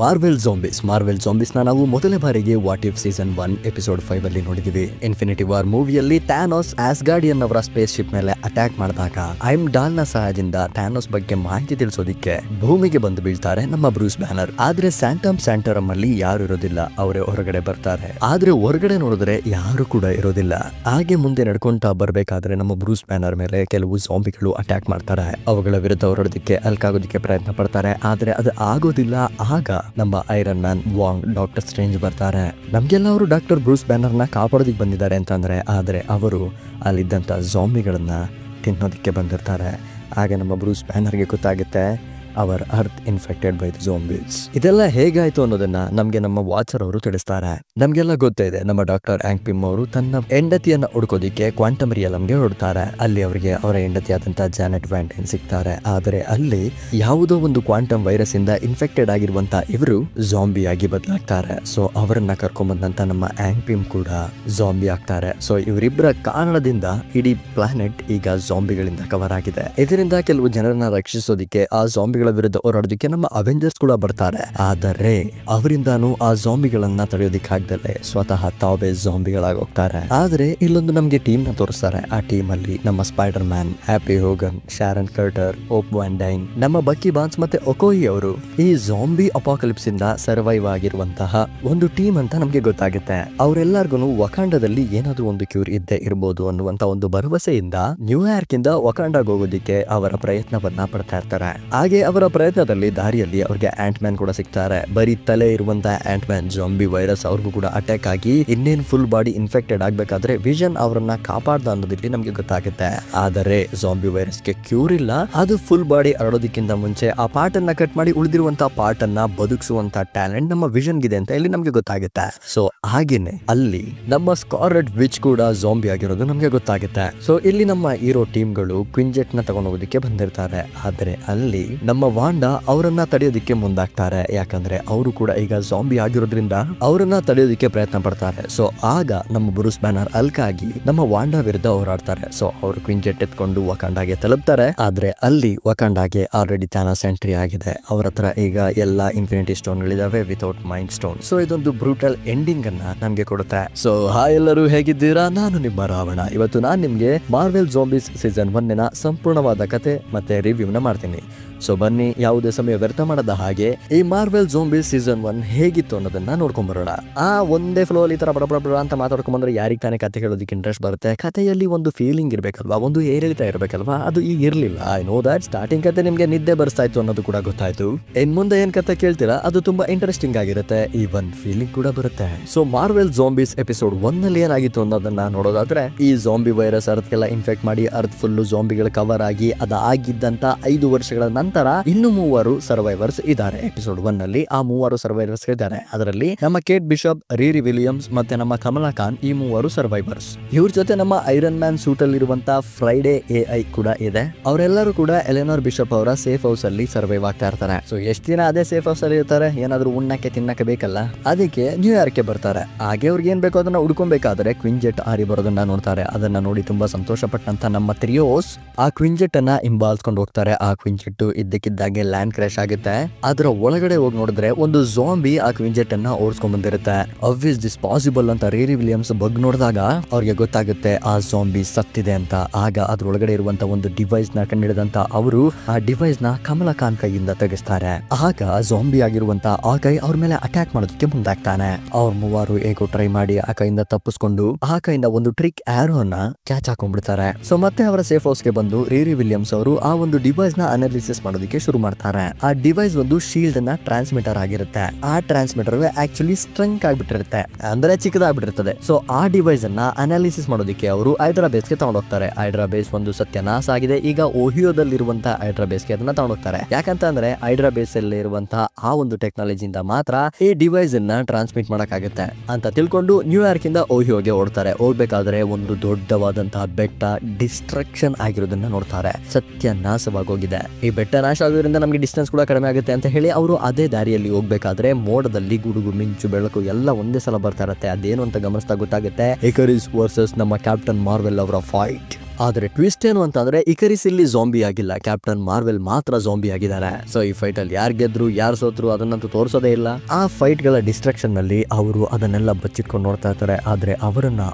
Marvel ಝಾಂಬೀಸ್ನ ನಾವು ಮೊದಲ ಬಾರಿಗೆ ವಾಟ್ ಇಫ್ ಸೀಸನ್ 1 ಎಪಿಸೋಡ್ 5 ಅಲ್ಲಿ ನೋಡಿದೀವಿ. ಇನ್ಫಿನಿಟಿ ವಾರ್ ಮೂವಿಯಲ್ಲಿ ಥ್ಯಾನೋಸ್ ಆಸ್ಗಾರ್ಡಿಯನ್ ಅವರ ಸ್ಪೇಸ್ ಶಿಪ್ ಮೇಲೆ ಅಟ್ಯಾಕ್ ಮಾಡಿದಾಗ ಐಮ್ಡಾಲ್ ನ ಸಹಾಯದಿಂದ ಥ್ಯಾನೋಸ್ ಬಗ್ಗೆ ಮಾಹಿತಿ ತಿಳಿಸೋದಿಕ್ಕೆ ಭೂಮಿಗೆ ಬಂದು ಬೀಳ್ತಾರೆ ನಮ್ಮ ಬ್ರೂಸ್ ಬ್ಯಾನರ್. ಆದ್ರೆ ಸ್ಯಾಂಟರಮ್ ಅಲ್ಲಿ ಯಾರು ಇರೋದಿಲ್ಲ, ಅವರೇ ಹೊರಗಡೆ ಬರ್ತಾರೆ. ಆದ್ರೆ ಹೊರಗಡೆ ನೋಡಿದ್ರೆ ಯಾರು ಕೂಡ ಇರೋದಿಲ್ಲ. ಹಾಗೆ ಮುಂದೆ ನಡ್ಕೊಂತ ಬರ್ಬೇಕಾದ್ರೆ ನಮ್ಮ ಬ್ರೂಸ್ ಬ್ಯಾನರ್ ಮೇಲೆ ಕೆಲವು ಝಾಂಬಿಗಳು ಅಟ್ಯಾಕ್ ಮಾಡ್ತಾರೆ. ಅವುಗಳ ವಿರುದ್ಧ ಹೋರಾಡೋದಕ್ಕೆ ಅಲ್ಕಾಗೋದಕ್ಕೆ ಪ್ರಯತ್ನ ಪಡ್ತಾರೆ. ಆದ್ರೆ ಅದು ಆಗೋದಿಲ್ಲ. ಆಗ ನಮ್ಮ iron man, Wang, doctor strange ಬರ್ತಾರೆ. ನಮ್ಗೆಲ್ಲ ಅವರು ಡಾಕ್ಟರ್ ಬ್ರೂಸ್ ಬ್ಯಾನರ್ ನ ಕಾಪಾಡೋದಿಕ್ ಬಂದಿದ್ದಾರೆ ಅಂತಂದ್ರೆ, ಆದ್ರೆ ಅವರು ಅಲ್ಲಿದ್ದಂತ ಝಾಂಬಿಗಳನ್ನ ತಿನ್ನೋದಿಕ್ಕೆ ಬಂದಿರ್ತಾರೆ. ಹಾಗೆ ನಮ್ಮ ಬ್ರೂಸ್ ಬ್ಯಾನರ್ಗೆ ಗೊತ್ತಾಗುತ್ತೆ our earth infected by the zombies. ಇದೆಲ್ಲ ಹೇಗಾಯ್ತು ಅನ್ನೋದನ್ನ ನಮ್ಗೆ ನಮ್ಮ ವಾಚರ್ ಅವರು ತಿಳಿಸ್ತಾರೆ. ನಮ್ಗೆಲ್ಲ ಗೊತ್ತಿದೆ, ನಮ್ಮ ಡಾಕ್ಟರ್ ಆಂಗ್ ಪಿಮ್ ಅವರು ತನ್ನ ಹೆಂಡತಿಯನ್ನ ಹುಡ್ಕೋದಿಕ್ಕೆ ಕ್ವಾಂಟಮ್ ರಿಯಲಂಗೆ ಹೊರಡ್ತಾರೆ. ಅಲ್ಲಿ ಅವರಿಗೆ ಅವರ ಹೆಂಡತಿಯಾದಂತ ಜಾನೆಟ್ ವ್ಯಾಂಟೈನ್ ಸಿಗ್ತಾರೆ. ಆದರೆ ಅಲ್ಲಿ ಯಾವುದೋ ಒಂದು ಕ್ವಾಂಟಮ್ ವೈರಸ್ ಇಂದ ಇನ್ಫೆಕ್ಟೆಡ್ ಆಗಿರುವಂತ ಇವರು ಝಾಂಬಿ ಆಗಿ ಬದಲಾಗ್ತಾರೆ. ಸೊ ಅವರನ್ನ ಕರ್ಕೊಂಡ್ಬಂದಂತ ನಮ್ಮ ಆಂಗ್ ಪಿಮ್ ಕೂಡ ಝಾಂಬಿ ಆಗ್ತಾರೆ. ಸೊ ಇವರಿಬ್ಬರ ಕಾರಣದಿಂದ ಇಡೀ ಪ್ಲಾನೆಟ್ ಈಗ ಝಾಂಬಿಗಳಿಂದ ಕವರ್ ಆಗಿದೆ. ಇದರಿಂದ ಕೆಲವು ಜನರನ್ನ ರಕ್ಷಿಸೋದಿಕ್ಕೆ, ಆ ಝಾಂಬಿಗಳ ವಿರುದ್ಧ ಹೋರಾಡೋದಕ್ಕೆ ನಮ್ಮ ಅವೆಂಜರ್ಸ್ ಕೂಡ ಬರ್ತಾರೆ. ಆದರೆ ಅವರಿಂದಾನು ಆ ಝಾಂಬಿಗಳನ್ನ ತಡೆಯೋದಿಕ್ಕಾಗ್ದಲೆ ಸ್ವತಃ ತಾವೇ ಝಾಂಬಿಗಳಾಗಿ ಹೋಗ್ತಾರೆ. ಆದ್ರೆ ಇಲ್ಲೊಂದು ನಮ್ಗೆ ಟೀಮ್ ನ ತೋರಿಸ್ತಾರೆ. ಆ ಟೀಮ್ ಅಲ್ಲಿ ನಮ್ಮ ಸ್ಪೈಡರ್ ಮ್ಯಾನ್, ಹ್ಯಾಪಿ ಹೋಗನ್, ಶಾರನ್ ಕರ್ಟರ್, ಓಪ್ ವ್ಯಾನ್ ಡೈನ್, ನಮ್ಮ ಬಕ್ಕಿ ಬಾನ್ಸ್ ಮತ್ತೆ ಒಕೋಯಿ ಅವರು ಈ ಝಾಂಬಿ ಅಪಾಕಲಿಪ್ಸ್ ಇಂದ ಸರ್ವೈವ್ ಆಗಿರುವಂತಹ ಒಂದು ಟೀಮ್ ಅಂತ ನಮ್ಗೆ ಗೊತ್ತಾಗುತ್ತೆ. ಅವರೆಲ್ಲರಿಗೂ ವಕಾಂಡದಲ್ಲಿ ಏನಾದ್ರೂ ಒಂದು ಕ್ಯೂರ್ ಇದ್ದೇ ಇರಬಹುದು ಅನ್ನುವಂತ ಒಂದು ಭರವಸೆಯಿಂದ ನ್ಯೂಯಾರ್ಕ್ ಇಂದ ವಕಾಂಡಾಗ ಹೋಗೋದಿಕ್ಕೆ ಅವರ ಪ್ರಯತ್ನವನ್ನ ಪಡ್ತಾ ಇರ್ತಾರೆ. ಹಾಗೆ ಅವರ ಪ್ರಯತ್ನದಲ್ಲಿ ದಾರಿಯಲ್ಲಿ ಅವ್ರಿಗೆ ಆಂಟ್ ಮ್ಯಾನ್ ಕೂಡ ಸಿಗ್ತಾರೆ. ಬರೀ ತಲೆ ಇರುವಂತಹ ಆಂಟ್ ಮ್ಯಾನ್ ಝಾಂಬಿ ವೈರಸ್ ಅವ್ರಿಗೂ ಕೂಡ ಅಟ್ಯಾಕ್ ಆಗಿ ಇನ್ನೇನು ಫುಲ್ ಬಾಡಿ ಇನ್ಫೆಕ್ಟೆಡ್ ಆಗ್ಬೇಕಾದ್ರೆ ವಿಷನ್ ಅವರನ್ನ ಕಾಪಾಡ್ದ ಅನ್ನೋದಿಲ್ಲಿ ನಮ್ಗೆ ಗೊತ್ತಾಗುತ್ತೆ. ಆದರೆ ಝಾಂಬಿ ವೈರಸ್ಗೆ ಕ್ಯೂರ್ ಇಲ್ಲ. ಅದು ಫುಲ್ ಬಾಡಿ ಹರಡೋದಕ್ಕಿಂತ ಮುಂಚೆ ಆ ಪಾರ್ಟ್ ಅನ್ನ ಕಟ್ ಮಾಡಿ ಉಳಿದಿರುವಂತಹ ಪಾರ್ಟ್ ಅನ್ನ ಬದುಕಿಸುವಂತ ಟ್ಯಾಲೆಂಟ್ ನಮ್ಮ ವಿಷನ್ ಗಿದೆ ಅಂತ ಇಲ್ಲಿ ನಮ್ಗೆ ಗೊತ್ತಾಗುತ್ತೆ. ಸೊ ಹಾಗೇನೆ ಅಲ್ಲಿ ನಮ್ಮ ಸ್ಕಾರ್ಲೆಟ್ ವಿಚ್ ಕೂಡ ಝಾಂಬಿ ಆಗಿರೋದು ನಮ್ಗೆ ಗೊತ್ತಾಗುತ್ತೆ. ಸೊ ಇಲ್ಲಿ ನಮ್ಮ ಹೀರೋ ಟೀಮ್ಗಳು ಕ್ವಿಂಜೆಟ್ ನ ತಗೊಂಡು ಹೋಗೋದಕ್ಕೆ ಬಂದಿರ್ತಾರೆ. ಆದ್ರೆ ಅಲ್ಲಿ ನಮ್ಮ ವಾಂಡಾ ಅವರನ್ನ ತಡೆಯೋದಿಕ್ಕೆ ಮುಂದಾಗ್ತಾರೆ. ಯಾಕಂದ್ರೆ ಅವರು ಕೂಡ ಈಗ ಝಾಂಬಿ ಆಗಿರೋದ್ರಿಂದ ಅವರನ್ನ ತಡೆಯೋದಿಕ್ಕೆ ಪ್ರಯತ್ನ ಪಡ್ತಾರೆ. ಸೊ ಆಗ ನಮ್ಮ ಬ್ರೂಸ್ ಬ್ಯಾನರ್ ಅಲ್ಕಾಗಿ ನಮ್ಮ ವಾಂಡಾ ವಿರುದ್ಧ ಹೋರಾಡ್ತಾರೆ. ಸೊ ಅವರು ಕ್ವಿಂಜೆಟ್ ಎತ್ಕೊಂಡು ವಕಾಂಡಾಗೆ ತಲುಪ್ತಾರೆ. ಆದ್ರೆ ಅಲ್ಲಿ ವಕಾಂಡಾಗೆ ಆಲ್ರೆಡಿ ಥ್ಯಾನೋಸ್ ಎಂಟ್ರಿ ಆಗಿದೆ. ಅವ್ರ ಹತ್ರ ಈಗ ಎಲ್ಲಾ ಇನ್ಫಿನಿಟಿ ಸ್ಟೋನ್ ಗಳಿದಾವೆ ವಿತೌಟ್ ಮೈಂಡ್ ಸ್ಟೋನ್. ಸೊ ಇದೊಂದು ಬ್ರೂಟಲ್ ಎಂಡಿಂಗ್ ಅನ್ನ ನಮ್ಗೆ ಕೊಡುತ್ತೆ. ಸೊ ಹಾಯ್ ಎಲ್ಲರೂ, ಹೇಗಿದ್ದೀರಾ? ನಾನು ನಿಮ್ಮ ರಾವಣ. ಇವತ್ತು ನಾನು ನಿಮ್ಗೆ ಮಾರ್ವೆಲ್ ಝಾಂಬೀಸ್ ಸೀಸನ್ 1 ಸಂಪೂರ್ಣವಾದ ಕತೆ ಮತ್ತೆ ರಿವ್ಯೂನ ಮಾಡ್ತೀನಿ. ಸೊ ಬನ್ನಿ, ಯಾವುದೇ ಸಮಯ ವ್ಯರ್ಥ ಮಾಡದ ಹಾಗೆ ಈ ಮಾರ್ವೆಲ್ ಝಾಂಬೀಸ್ ಸೀಸನ್ 1 ಹೇಗಿತ್ತು ಅನ್ನೋದನ್ನ ನೋಡ್ಕೊಂಡ್ ಬರೋಣ. ಒಂದೇ ಫ್ಲೋ ಅಲ್ಲಿ ತರ ಬಡ ಅಂತ ಮಾತಾಡ್ಕೊಂಡ್ ಬಂದ್ರೆ ಯಾರಿಗೆ ತಾನೇ ಕತೆ ಹೇಳೋದಕ್ಕೆ ಇಂಟ್ರೆಸ್ಟ್ ಬರುತ್ತೆ? ಕಥೆಯಲ್ಲಿ ಒಂದು ಫೀಲಿಂಗ್ ಇರ್ಬೇಕಲ್ವಾ, ಒಂದು ಏರಿಳಿತ ಇರ್ಬೇಕಲ್ವಾ? ಅದು ಈಗ ಇರ್ಲಿಲ್ಲ. ಐ ನೋ ದಟ್ ಸ್ಟಾರ್ಟಿಂಗ್ ಕತೆ ನಿಮ್ಗೆ ನಿದ್ದೆ ಬರ್ಸ್ತಾ ಇತ್ತು ಅನ್ನೋದು ಕೂಡ ಗೊತ್ತಾಯ್ತು. ಇನ್ ಮುಂದೆ ಏನ್ ಕತೆ ಕೇಳ್ತೀರಾ ಅದು ತುಂಬಾ ಇಂಟ್ರೆಸ್ಟಿಂಗ್ ಆಗಿರುತ್ತೆ. ಈ ಒಂದು ಫೀಲಿಂಗ್ ಕೂಡ ಬರುತ್ತೆ. ಸೊ ಮಾರ್ವೆಲ್ ಝಾಂಬೀಸ್ ಎಪಿಸೋಡ್ 1 ನಲ್ಲಿ ಏನಾಗಿತ್ತು ಅನ್ನೋದನ್ನ ನೋಡೋದಾದ್ರೆ, ಈ ಝಾಂಬಿ ವೈರಸ್ ಅರ್ತ್ಗೆಲ್ಲ ಇನ್ಫೆಕ್ಟ್ ಮಾಡಿ ಅರ್ತ್ ಫುಲ್ ಝಾಂಬಿಗಳು ಕವರ್ ಆಗಿ ಅದಾಗಿದ್ದಂತ 5 ವರ್ಷಗಳ ನಂತರ ಇನ್ನು 3 ಸರ್ವೈವರ್ಸ್ ಇದ್ದಾರೆ. ಎಪಿಸೋಡ್ 1 ನಲ್ಲಿ ಆ 3 ಸರ್ವೈವರ್ಸ್ ಇದ್ದಾರೆ. ಅದರಲ್ಲಿ ನಮ್ಮ ಕೇಟ್ ಬಿಷಪ್, ರೀರಿ ವಿಲಿಯಮ್ಸ್ ಮತ್ತೆ ನಮ್ಮ ಕಮಲಾ ಖಾನ್, ಈ 3 ಸರ್ವೈವರ್ಸ್. ಇವ್ರ ಜೊತೆ ನಮ್ಮ ಐರನ್ ಮ್ಯಾನ್ ಸೂಟ್ ಅಲ್ಲಿ ಇರುವಂತಹ ಫ್ರೈಡೆ AI ಕೂಡ ಇದೆ. ಅವರೆಲ್ಲರೂ ಕೂಡ ಎಲೆನೋರ್ ಬಿಷಪ್ ಅವರ ಸೇಫ್ ಹೌಸ್ ಅಲ್ಲಿ ಸರ್ವೈವ್ ಆಗ್ತಾ ಇರ್ತಾರೆ. ಸೊ ಎಷ್ಟು ದಿನ ಅದೇ ಸೇಫ್ ಹೌಸ್ ಅಲ್ಲಿ ಇರ್ತಾರೆ? ಏನಾದ್ರು ಉಣ್ಣಕ್ಕೆ ತಿನ್ನಕ್ಕೆ ಬೇಕಲ್ಲ, ಅದಕ್ಕೆ ನ್ಯೂಯಾರ್ಕ್ ಗೆ ಬರ್ತಾರೆ. ಹಾಗೆ ಅವ್ರಿಗೆ ಏನ್ ಬೇಕೋ ಅದನ್ನ ಹುಡ್ಕೊಬೇಕಾದ್ರೆ ಕ್ವಿಂಜೆಟ್ ಹಾರಿ ಬರೋದನ್ನ ನೋಡ್ತಾರೆ. ಅದನ್ನ ನೋಡಿ ತುಂಬಾ ಸಂತೋಷ ಪಟ್ಟಂತ ನಮ್ಮ ತ್ರಿಯೋಸ್ ಆ ಕ್ವಿಂಜೆಟ್ ಅನ್ನ ಹಿಂಬಾಲಿಸ್ಕೊಂಡು ಹೋಗ್ತಾರೆ. ಆ ಕ್ವಿಂಜೆಟ್ ಇದ್ದಕ್ಕಿದ್ದಾಗೆ ಲ್ಯಾಂಡ್ ಕ್ರಾಶ್ ಆಗುತ್ತೆ. ಅದರ ಒಳಗಡೆ ಹೋಗಿ ನೋಡಿದ್ರೆ ಒಂದು ಝಾಂಬಿ ಆ ಕ್ವಿಂಜೆಟ್ ಅನ್ನ ಓಡಿಸ್ಕೊಂಡ್ ಬಂದಿರುತ್ತೆ. ಇಸ್ ದಿಸ್ ಪಾಸಿಬಲ್ ಅಂತ ರೀರಿ ವಿಲಿಯಮ್ಸ್ ಬಗ್ ನೋಡಿದಾಗ ಅವ್ರಿಗೆ ಗೊತ್ತಾಗುತ್ತೆ ಆ ಝಾಂಬಿ ಸತ್ತಿದೆ ಅಂತ. ಆಗ ಅದ್ರೊಳಗಡೆ ಇರುವಂತ ಒಂದು ಡಿವೈಸ್ ನ ಕಂಡಿಡಿದಂತ ಅವರು ಆ ಡಿವೈಸ್ ನ ಕಮಲಾ ಖಾನ್ ಕೈಯಿಂದ ತೆಗೆಸ್ತಾರೆ. ಆಗ ಝಾಂಬಿ ಆಗಿರುವಂತ ಆ ಕೈ ಅವ್ರ ಮೇಲೆ ಅಟ್ಯಾಕ್ ಮಾಡೋದಕ್ಕೆ ಮುಂದಾಗ್ತಾನೆ. ಅವ್ರ 3 ಹೇಗೋ ಟ್ರೈ ಮಾಡಿ ಆ ಕೈಯಿಂದ ತಪ್ಪಿಸ್ಕೊಂಡು ಆ ಕೈಯಿಂದ ಒಂದು ಟ್ರಿಕ್ ಆರೋ ಅನ್ನ ಕ್ಯಾಚ್ ಹಾಕೊಂಡ್ಬಿಡ್ತಾರೆ. ಸೊ ಮತ್ತೆ ಅವರ ಸೇಫ್ ಹೌಸ್ ಗೆ ಬಂದು ರೀರಿ ವಿಲಿಯಮ್ಸ್ ಅವರು ಆ ಒಂದು ಡಿವೈಸ್ ನ ಅನಾಲಿಸಿಸ್ ಮಾಡೋದಕ್ಕೆ ಶುರು ಮಾಡ್ತಾರೆ. ಆ ಡಿವೈಸ್ ಒಂದು ಶೀಲ್ಡ್ ನ ಟ್ರಾನ್ಸ್ಮಿಟರ್ ಆಗಿರುತ್ತೆ. ಆ ಟ್ರಾನ್ಸ್ಮಿಟರ್ ಆಕ್ಚುಲಿ ಸ್ಟ್ರಂಕ್ ಆಗಿಬಿಟ್ಟಿರುತ್ತೆ, ಅಂದ್ರೆ ಚಿಕ್ಕದಾಗ್ಬಿಟ್ಟಿರ್ತದೆ. ಸೊ ಆ ಡಿವೈಸ್ ಅನ್ನ ಅನಾಲಿಸಿಸ್ ಮಾಡೋದಕ್ಕೆ ಅವರು ಹೈದ್ರಾಬೇಸ್ ಗೆ ತಗೊಂಡೋಗ್ತಾರೆ. ಹೈದ್ರಾಬೇಸ್ ಒಂದು ಸತ್ಯನಾಶ ಆಗಿದೆ. ಈಗ ಓಹಿಯೋದಲ್ಲಿರುವಂತಹ ಹೈದ್ರಾಬೇಸ್ ಗೆ ಅದನ್ನ ತಗೊಂಡೋಗ್ತಾರೆ. ಯಾಕಂತ ಅಂದ್ರೆ ಹೈದ್ರಾಬೇಸ್ ಅಲ್ಲಿ ಇರುವಂತಹ ಆ ಒಂದು ಟೆಕ್ನಾಲಜಿಯಿಂದ ಮಾತ್ರ ಈ ಡಿವೈಸ್ ಅನ್ನ ಟ್ರಾನ್ಸ್ಮಿಟ್ ಮಾಡಕ್ಕಾಗುತ್ತೆ ಅಂತ ತಿಳ್ಕೊಂಡು ನ್ಯೂಯಾರ್ಕ್ ಇಂದ ಓಹಿಯೋಗೆ ಓಡ್ತಾರೆ. ಹೋಗ್ಬೇಕಾದ್ರೆ ಒಂದು ದೊಡ್ಡವಾದಂತಹ ಬೆಟ್ಟ ಡಿಸ್ಟ್ರಕ್ಷನ್ ಆಗಿರೋದನ್ನ ನೋಡ್ತಾರೆ. ಸತ್ಯನಾಶವಾಗಿ ಹೋಗಿದೆ. ಈ ಬೆಟ್ಟ ನಾಶ ಆಗೋದ್ರಿಂದ ನಮಗೆ ಡಿಸ್ಟೆನ್ಸ್ ಕೂಡ ಕಡಿಮೆ ಆಗುತ್ತೆ ಅಂತ ಹೇಳಿ ಅವರು ಅದೇ ದಾರಿಯಲ್ಲಿ ಹೋಗ್ಬೇಕಾದ್ರೆ ಮೋಡದಲ್ಲಿ ಗುಡುಗು ಮಿಂಚು ಬೆಳಕು ಎಲ್ಲ ಒಂದೇ ಸಲ ಬರ್ತಾ ಇರುತ್ತೆ. ಅದೇನು ಅಂತ ಗಮನಿಸ್ತಾ ಗೊತ್ತಾಗುತ್ತೆ ಇಕರಿಸ್ ವರ್ಸಸ್ ನಮ್ಮ ಕ್ಯಾಪ್ಟನ್ ಮಾರ್ವೆಲ್ ಅವರ ಫೈಟ್. ಆದ್ರೆ ಟ್ವಿಸ್ಟ್ ಏನು ಅಂತಂದ್ರೆ ಇಕರಿಸ್ ಇಲ್ಲಿ ಝಾಂಬಿ ಆಗಿಲ್ಲ, ಕ್ಯಾಪ್ಟನ್ ಮಾರ್ವೆಲ್ ಮಾತ್ರ ಝಾಂಬಿ ಆಗಿದ್ದಾರೆ. ಸೊ ಈ ಫೈಟ್ ಅಲ್ಲಿ ಯಾರು ಗೆದ್ರು ಯಾರು ಸೋತ್ರು ಅದನ್ನಂತೂ ತೋರಿಸೋದೇ ಇಲ್ಲ. ಆ ಫೈಟ್ ಗಳ ಡಿಸ್ಟ್ರಾಕ್ಷನ್ ನಲ್ಲಿ ಅವರು ಅದನ್ನೆಲ್ಲ ಬಚ್ಚಿಟ್ಕೊಂಡು ನೋಡ್ತಾ ಇರ್ತಾರೆ. ಆದ್ರೆ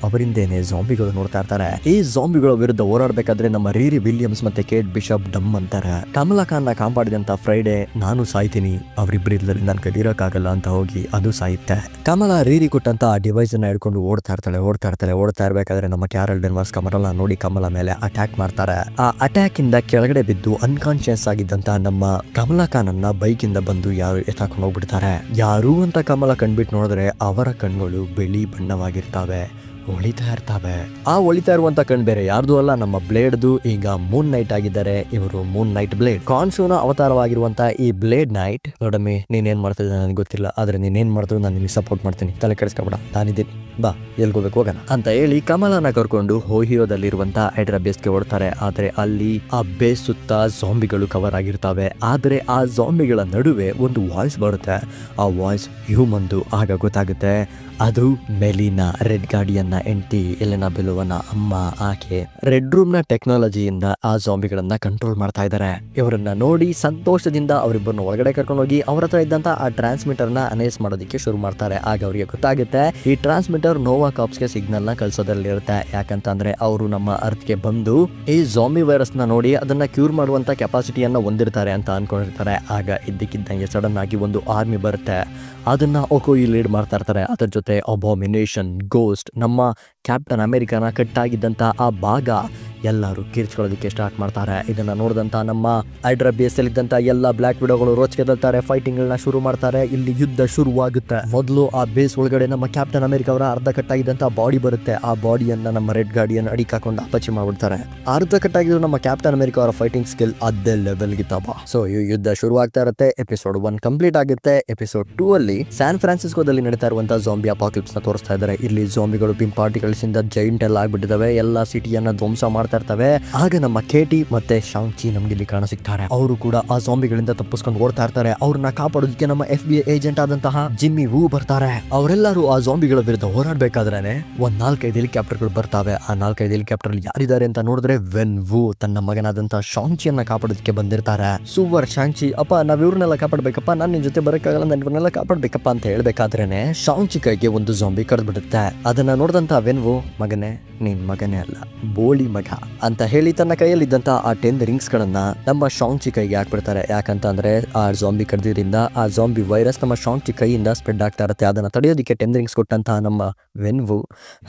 ಅವರಿಂದೇನೆ ಝಾಂಬಿಗಳು ನೋಡ್ತಾ ಇರ್ತಾರೆ. ಈ ಝಾಂಬಿಗಳ ವಿರುದ್ಧ ಹೋರಾಡಬೇಕಾದ್ರೆ ನಮ್ಮ ರೀರಿ ವಿಲಿಯಮ್ಸ್ ಮತ್ತೆ ಕೇಟ್ ಬಿಷಪ್ ಡಮ್ ಅಂತಾರೆ. ಕಮಲಾ ಖಾನ್ ನ ಕಾಪಾಡಿದಂತ ಫ್ರೈಡೆ ನಾನು ಸಾಯ್ತೀನಿ, ಅವರಿಬ್ಬರಿಲ್ಲದೆ ನನ್ ಕದಿರಕ್ಕಾಗಲ್ಲ ಅಂತ ಹೋಗಿ ಅದು ಸಾಯುತ್ತೆ. ಕಮಲಾ ರೀರಿ ಕೊಟ್ಟಂತ ಆ ಡಿವೈಸ್ ಅನ್ನ ಹಿಡ್ಕೊಂಡು ಓಡ್ತಾ ಇರ್ಬೇಕಾದ್ರೆ ನಮ್ಮ ಕ್ಯಾರಲ್ ಡೆನ್ವರ್ಸ್ ಕಮಲಾ ನೋಡಿ ಕಮಲಾ ಮೇಲೆ ಅಟ್ಯಾಕ್ ಮಾಡ್ತಾರೆ. ಆ ಅಟ್ಯಾಕ್ ಇಂದ ಕೆಳಗಡೆ ಬಿದ್ದು ಅನ್ಕಾನ್ಶಿಯಸ್ ಆಗಿದ್ದಂತ ನಮ್ಮ ಕಮಲಾ ಖಾನ್ ಅನ್ನ ಬೈಕ್ ಇಂದ ಬಂದು ಯಾರು ಎತ್ತಾಕೊಂಡು ಹೋಗ್ಬಿಡ್ತಾರೆ. ಯಾರು ಅಂತ ಕಮಲಾ ಕಣ್ಬಿಟ್ಟು ನೋಡಿದ್ರೆ ಅವರ ಕಣ್ಗಳು ಬಿಳಿ ಬಣ್ಣವಾಗಿರ್ತಾವೆ, ಹೊಳಿತಾ ಇರ್ತಾವೆ. ಆ ಹೊಳಿತಾ ಇರುವಂತ ಕಣ್ ಬೇರೆ ಯಾರ್ದು ಅಲ್ಲ, ನಮ್ಮ ಬ್ಲೇಡ್ದು. ಈಗ ಮೂನ್ ನೈಟ್ ಆಗಿದ್ದಾರೆ ಇವರು, ಮೂನ್ ನೈಟ್ ಬ್ಲೇಡ್. ಕಾನ್ಸೂನ ಅವತಾರವಾಗಿರುವಂತ ಈ ಬ್ಲೇಡ್ ನೈಟ್ ನೋಡಮ್ಮಿ ನೀನೇನ್ ಮಾಡ್ತಿದ್ದೆ ನನಗೆ ಗೊತ್ತಿಲ್ಲ, ಆದ್ರೆ ನೀನೇನ್ ಮಾಡಿದ್ರು ನಾನು ನಿಮಗೆ ಸಪೋರ್ಟ್ ಮಾಡ್ತೀನಿ, ತಲೆ ಕೆಡಿಸ್ಕೊಬೇಡ, ನಾನಿದ್ದೀನಿ, ಬಾ ಎಲ್ಗೋಬೇಕು ಹೋಗೋಣ ಅಂತ ಹೇಳಿ ಕಮಲನ ಕರ್ಕೊಂಡು ಹೋಹಿಯೋದಲ್ಲಿರುವಂತ ಹೈಡ್ರಾ ಬೇಸ್ಗೆ ಓಡ್ತಾರೆ. ಆದ್ರೆ ಅಲ್ಲಿ ಆ ಬೇಸ್ ಸುತ್ತ ಝಾಂಬಿಗಳು ಕವರ್ ಆಗಿರ್ತಾವೆ. ಆದ್ರೆ ಆ ಝಾಂಬಿಗಳ ನಡುವೆ ಒಂದು ವಾಯ್ಸ್ ಬರುತ್ತೆ. ಆ ವಾಯ್ಸ್ ಹ್ಯೂಮನ್ದು. ಆಗ ಗೊತ್ತಾಗುತ್ತೆ ಅದು ಮೆಲಿನಾ, ರೆಡ್ ಗಾರ್ಡಿಯನ್ನ ಎಂಟಿ, ಎಲೆನಾ ಬೆಲುವನ ಅಮ್ಮ. ಆಕೆ ರೆಡ್ ರೂಮ್ ನ ಟೆಕ್ನಾಲಜಿಯಿಂದ ಆ ಝಾಂಬಿಗಳನ್ನ ಕಂಟ್ರೋಲ್ ಮಾಡ್ತಾ ಇದ್ದಾರೆ. ಇವರನ್ನ ನೋಡಿ ಸಂತೋಷದಿಂದ ಅವರಿಬ್ಬರನ್ನ ಒಳಗಡೆ ಕರ್ಕೊಂಡು ಹೋಗಿ ಅವ್ರ ಹತ್ರ ಇದ್ದಂತ ಆ ಟ್ರಾನ್ಸ್ಮಿಟರ್ ನ ಅನೌನ್ಸ್ ಮಾಡೋದಕ್ಕೆ ಶುರು ಮಾಡ್ತಾರೆ. ಆಗ ಅವರಿಗೆ ಗೊತ್ತಾಗುತ್ತೆ ಈ ಟ್ರಾನ್ಸ್ಮಿಟರ್ ನೋವಾ ಕಾಪ್ಸ್ಗೆ ಸಿಗ್ನಲ್ ನ ಕಳ್ಸೋದ್ರಲ್ಲಿ ಇರುತ್ತೆ. ಯಾಕಂತಂದ್ರೆ ಅವರು ನಮ್ಮ ಅರ್ತ್ಗೆ ಬಂದು ಈ ಝಾಂಬಿ ವೈರಸ್ ನ ನೋಡಿ ಅದನ್ನ ಕ್ಯೂರ್ ಮಾಡುವಂತ ಕೆಪಾಸಿಟಿಯನ್ನ ಹೊಂದಿರ್ತಾರೆ ಅಂತ ಅನ್ಕೊಂಡಿರ್ತಾರೆ. ಆಗ ಇದ್ದಕ್ಕಿದ್ದಂಗೆ ಸಡನ್ ಆಗಿ ಒಂದು ಆರ್ಮಿ ಬರುತ್ತೆ. ಅದನ್ನ ಓಕೋಯಿ ಲೀಡ್ ಮಾಡ್ತಾ ಇರ್ತಾರೆ. ಅದರ ಜೊತೆ ಅಬಾಮಿನೇಷನ್, ಗೋಸ್ಟ್, ನಮ್ಮ ಕ್ಯಾಪ್ಟನ್ ಅಮೆರಿಕನ ಕಟ್ಟಾಗಿದ್ದಂತ ಆ ಭಾಗ ಎಲ್ಲರೂ ಕಿರ್ಚ್ಕೊಳ್ಳೋದಕ್ಕೆ ಸ್ಟಾರ್ಟ್ ಮಾಡ್ತಾರೆ. ಇದನ್ನ ನೋಡಿದಂತ ನಮ್ಮ ಹೈಡ್ರಾ ಬೇಸ್ ಅಲ್ಲಿ ಇದ್ದಂತ ಎಲ್ಲ ಬ್ಲಾಕ್ ವಿಡೋಗಳು ರೋಚಕೆದಲ್ತಾರೆ, ಫೈಟಿಂಗ್ ಗಳನ್ನ ಶುರು ಮಾಡ್ತಾರೆ. ಇಲ್ಲಿ ಯುದ್ಧ ಶುರುವಾಗುತ್ತೆ. ಮೊದಲು ಆ ಬೇಸ್ ಒಳಗಡೆ ನಮ್ಮ ಕ್ಯಾಪ್ಟನ್ ಅಮೆರಿಕ ಅವರ ಅರ್ಧ ಕಟ್ಟಾಗಿದ್ದಂತ ಬಾಡಿ ಬರುತ್ತೆ. ಆ ಬಾಡಿಯನ್ನ ನಮ್ಮ ರೆಡ್ ಗಾರ್ಡಿಯನ್ ಅಡಿಕಾಕೊಂಡು ಅಪಚಿ ಮಾಡ್ಬಿಡ್ತಾರೆ. ಅರ್ಧ ಕಟ್ಟಾಗಿದ್ರು ನಮ್ಮ ಕ್ಯಾಪ್ಟನ್ ಅಮೆರಿಕ ಅವರ ಫೈಟಿಂಗ್ ಸ್ಕಿಲ್ ಅದೇ ಲೆವೆಲ್ ಗಿತ್ತಪ್ಪ. ಸೊ ಈ ಯುದ್ಧ ಶುರುವಾಗ್ತಾ ಇರುತ್ತೆ. ಎಪಿಸೋಡ್ 1 ಕಂಪ್ಲೀಟ್ ಆಗುತ್ತೆ. ಎಪಿಸೋಡ್ 2 ಅಲ್ಲಿ ಸ್ಯಾನ್ ಫ್ರಾನ್ಸಿಸ್ಕೋದಲ್ಲಿ ನಡೀತಾ ಇರುವಂತಹ ಝಾಂಬಿ ಅಪಾಕಲಿಪ್ಸ್ ನ ತೋರಿಸ್ತಾ ಇದ್ದಾರೆ. ಇಲ್ಲಿ ಝಾಂಬಿಗಳು ಪಿಂಕ್ ಪಾರ್ಟಿಕಲ್ಸ್ ಇಂದ ಜೈಂಟ್ ಎಲ್ಲ ಆಗ್ಬಿಟ್ಟಿದಾವೆ, ಎಲ್ಲಾ ಸಿಟಿಯನ್ನ ಧ್ವಂಸ ಮಾಡ್ತಾ ಇರ್ತವೆ. ಆಗ ನಮ್ಮ ಕೇಟಿ ಮತ್ತೆ ಶಾಂಗ್-ಚಿ ನಮ್ಗೆ ಇಲ್ಲಿ ಕಾಣ ಸಿಗ್ತಾರೆ. ಅವರು ಕೂಡ ಆ ಝಾಂಬಿಗಳಿಂದ ತಪ್ಪಿಸ್ಕೊಂಡು ಓಡ್ತಾ ಇರ್ತಾರೆ. ಅವ್ರನ್ನ ಕಾಪಾಡೋದಕ್ಕೆ ನಮ್ಮ FBI ಏಜೆಂಟ್ ಆದಂತಹ ಜಿಮ್ಮಿ ವೂ ಬರ್ತಾರೆ. ಅವರೆಲ್ಲರೂ ಆ ಝಾಂಬಿಗಳ ವಿರುದ್ಧ ಹೋರಾಡ್ಬೇಕಾದ್ರೆ ಒಂದ್ 4-5 ಹೆಲಿಕಾಪ್ಟರ್ಗಳು ಬರ್ತಾವೆ. ಆ 4-5 ಹೆಲಿಕಾಪ್ಟರ್ ಯಾರಿದ್ದಾರೆ ಅಂತ ನೋಡಿದ್ರೆ ವೆನ್ ವೂ ತನ್ನ ಮಗನಾದಂತಹ ಶಾಂಗ್-ಚಿಯನ್ನ ಕಾಪಾಡೋದಕ್ಕೆ ಬಂದಿರ್ತಾರೆ. ಸೂವರ್ ಶಾಂಗ್-ಚಿ, ಅಪ್ಪ ನಾವ್ ಇವ್ರನ್ನೆಲ್ಲ ಕಾಪಾಡ್ಬೇಕಪ್ಪ, ನಾನು ನಿನ್ ಜೊತೆ ಬರಕ್ಕಾಗಲ್ಲ, ನಾನು ಇವ್ರನ್ನೆಲ್ಲ ಕಾಪಾಡ್ಬೇಕಪ್ಪ ಅಂತ ಹೇಳ್ಬೇಕಾದ್ರೇನೆ ಶಾಂಗ್-ಚಿ ಕೈಗೆ ಒಂದು ಝಾಂಬಿ ಕಡ್ದ್ಬಿಡುತ್ತೆ. ಅದನ್ನ ನೋಡಿದಂತ ವೆನ್ ವೂ, ಮಗನೇ ನಿನ್ ಮಗನೇ ಅಲ್ಲ, ಬೋಳಿ ಮಗ ಅಂತ ಹೇಳಿ ತನ್ನ ಕೈಯಲ್ಲಿದ್ದಂತ ಆ 10 ರಿಂಗ್ಸ್ ಗಳನ್ನ ನಮ್ಮ ಶಾಂಗ್-ಚಿ ಕೈಗೆ ಹಾಕ್ಬಿಡ್ತಾರೆ. ಯಾಕಂತ ಅಂದ್ರೆ ಆ ಝಾಂಬಿ ಕಡ್ದಿದ್ರಿಂದ ಆ ಝಾಂಬಿ ವೈರಸ್ ನಮ್ಮ ಶಾಂಗ್-ಚಿ ಕೈಯಿಂದ ಸ್ಪ್ರೆಡ್ ಆಗ್ತಾ ಇರುತ್ತೆ. ಅದನ್ನ ತಡೆಯೋದಕ್ಕೆ 10 ರಿಂಗ್ಸ್ ಕೊಟ್ಟಂತಹ ನಮ್ಮ ವೆನ್ ವೂ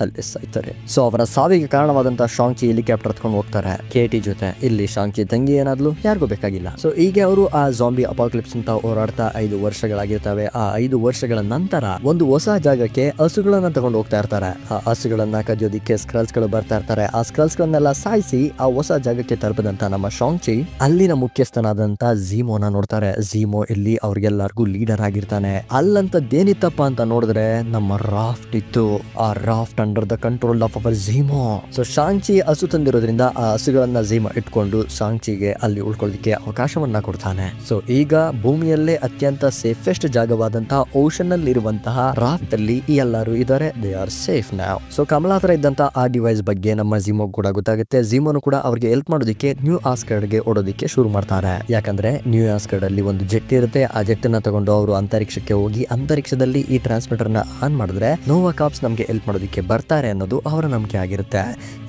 ಅಲ್ಲಿ ಸಾಯ್ತಾರೆ. ಸೊ ಅವರ ಸಾವಿಗೆ ಕಾರಣವಾದಂತಹ ಶಾಂಗ್-ಚಿ ಹೆಲಿಕಾಪ್ಟರ್ ಹತ್ಕೊಂಡು ಹೋಗ್ತಾರೆ ಕೇಟಿ ಜೊತೆ. ಇಲ್ಲಿ ಶಾಂಗ್-ಚಿ ತಂಗಿ ಏನಾದ್ಲು ಯಾರಿಗೂ ಬೇಕಾಗಿಲ್ಲ. ಸೊ ಹೀಗೆ ಅವರು ಆ ಝಾಂಬಿ ಅಪಾಕಲಿಪ್ಸ್ ಅಂತ ಹೋರಾಡ್ತಾ 5 ವರ್ಷಗಳಾಗಿರ್ತವೆ. ಆ 5 ವರ್ಷಗಳ ನಂತರ ಒಂದು ಹೊಸ ಜಾಗಕ್ಕೆ ಹಸುಗಳನ್ನ ತಗೊಂಡು ಹೋಗ್ತಾ ಇರ್ತಾರೆ. ಆ ಹಸುಗಳನ್ನ ಕದಿಯೋದಿಕ್ಕೆ ಸ್ಕ್ರಲ್ಸ್ ಗಳು ಬರ್ತಾ ಇರ್ತಾರೆ. ಆ ಸ್ಕ್ರಲ್ಸ್ ಗಳನ್ನೆಲ್ಲ ಸಾಯಿಸಿ ಆ ಹೊಸ ಜಾಗಕ್ಕೆ ತಲುಪದಂತ ನಮ್ಮ ಶಾಂಗ್-ಚಿ ಅಲ್ಲಿನ ಮುಖ್ಯಸ್ಥನಾದಂತ ಝೀಮೋನ ನೋಡ್ತಾರೆ. ಝೀಮೋ ಇಲ್ಲಿ ಅವ್ರಿಗೆಲ್ಲರಿಗೂ ಲೀಡರ್ ಆಗಿರ್ತಾನೆ. ಅಲ್ಲಂತದ್ದೇನಿತ್ತಪ್ಪ ಅಂತ ನೋಡಿದ್ರೆ ನಮ್ಮ ರಾಫ್ಟ್ ಇತ್ತು. ಆ raft under the control of our Zemo. So Shang Chi ಹಸು ತಂದಿರೋದ್ರಿಂದ ಆ ಹಸುಗಳನ್ನ ಝೀಮೋ ಇಟ್ಕೊಂಡು ಶಾಂಗ್-ಚಿಗೆ ಅಲ್ಲಿ ಉಳ್ಕೊಳ್ಳೋದಕ್ಕೆ ಅವಕಾಶವನ್ನ ಕೊಡ್ತಾನೆ. ಸೊ ಈಗ ಭೂಮಿಯಲ್ಲೇ ಅತ್ಯಂತ ಸೇಫೆಸ್ಟ್ ಜಾಗವಾದಂತಹ ಓಷನ್ ಅಲ್ಲಿ ಇರುವಂತಹ ರಾಫ್ಟ್ ಅಲ್ಲಿ ಎಲ್ಲರೂ ಇದ್ದಾರೆ. ದೇ ಆರ್ ಸೇಫ್ ನಾವ್. ಸೊ ಕಮಲಾ ಹತ್ರ ಇದ್ದಂತ ಆ ಡಿವೈಸ್ ಬಗ್ಗೆ ನಮ್ಮ ಝೀಮೋ ಕೂಡ ಗೊತ್ತಾಗುತ್ತೆ. ಝೀಮೋನು ಕೂಡ ಅವ್ರಿಗೆ ಹೆಲ್ಪ್ ಮಾಡೋದಕ್ಕೆ ನ್ಯೂ ಆಸ್ಗರ್ಡ್ ಗೆ ಓಡೋದಕ್ಕೆ ಶುರು ಮಾಡ್ತಾರೆ. ಯಾಕಂದ್ರೆ ನ್ಯೂ ಆಸ್ಗರ್ಡ್ ಅಲ್ಲಿ ಒಂದು ಜೆಟ್ ಇರುತ್ತೆ. ಆ ಜೆಟ್ ಅನ್ನ ತಗೊಂಡು ಅವರು ಅಂತರಿಕ್ಷಕ್ಕೆ ಹೋಗಿ ಅಂತರಿಕ್ಷದಲ್ಲಿ ಈ ಟ್ರಾನ್ಸ್ಮಿಟರ್ ನ ಆನ್ ಮಾಡಿದ್ರೆ ನೋವಾ ಕಾಪ್ಸ್ ನಮ್ಗೆ ಹೆಲ್ಪ್ ಮಾಡೋದಕ್ಕೆ ಬರ್ತಾರೆ ಅನ್ನೋದು ಅವರ ನಂಬಿಕೆ ಆಗಿರುತ್ತೆ.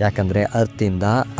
ಯಾಕಂದ್ರೆ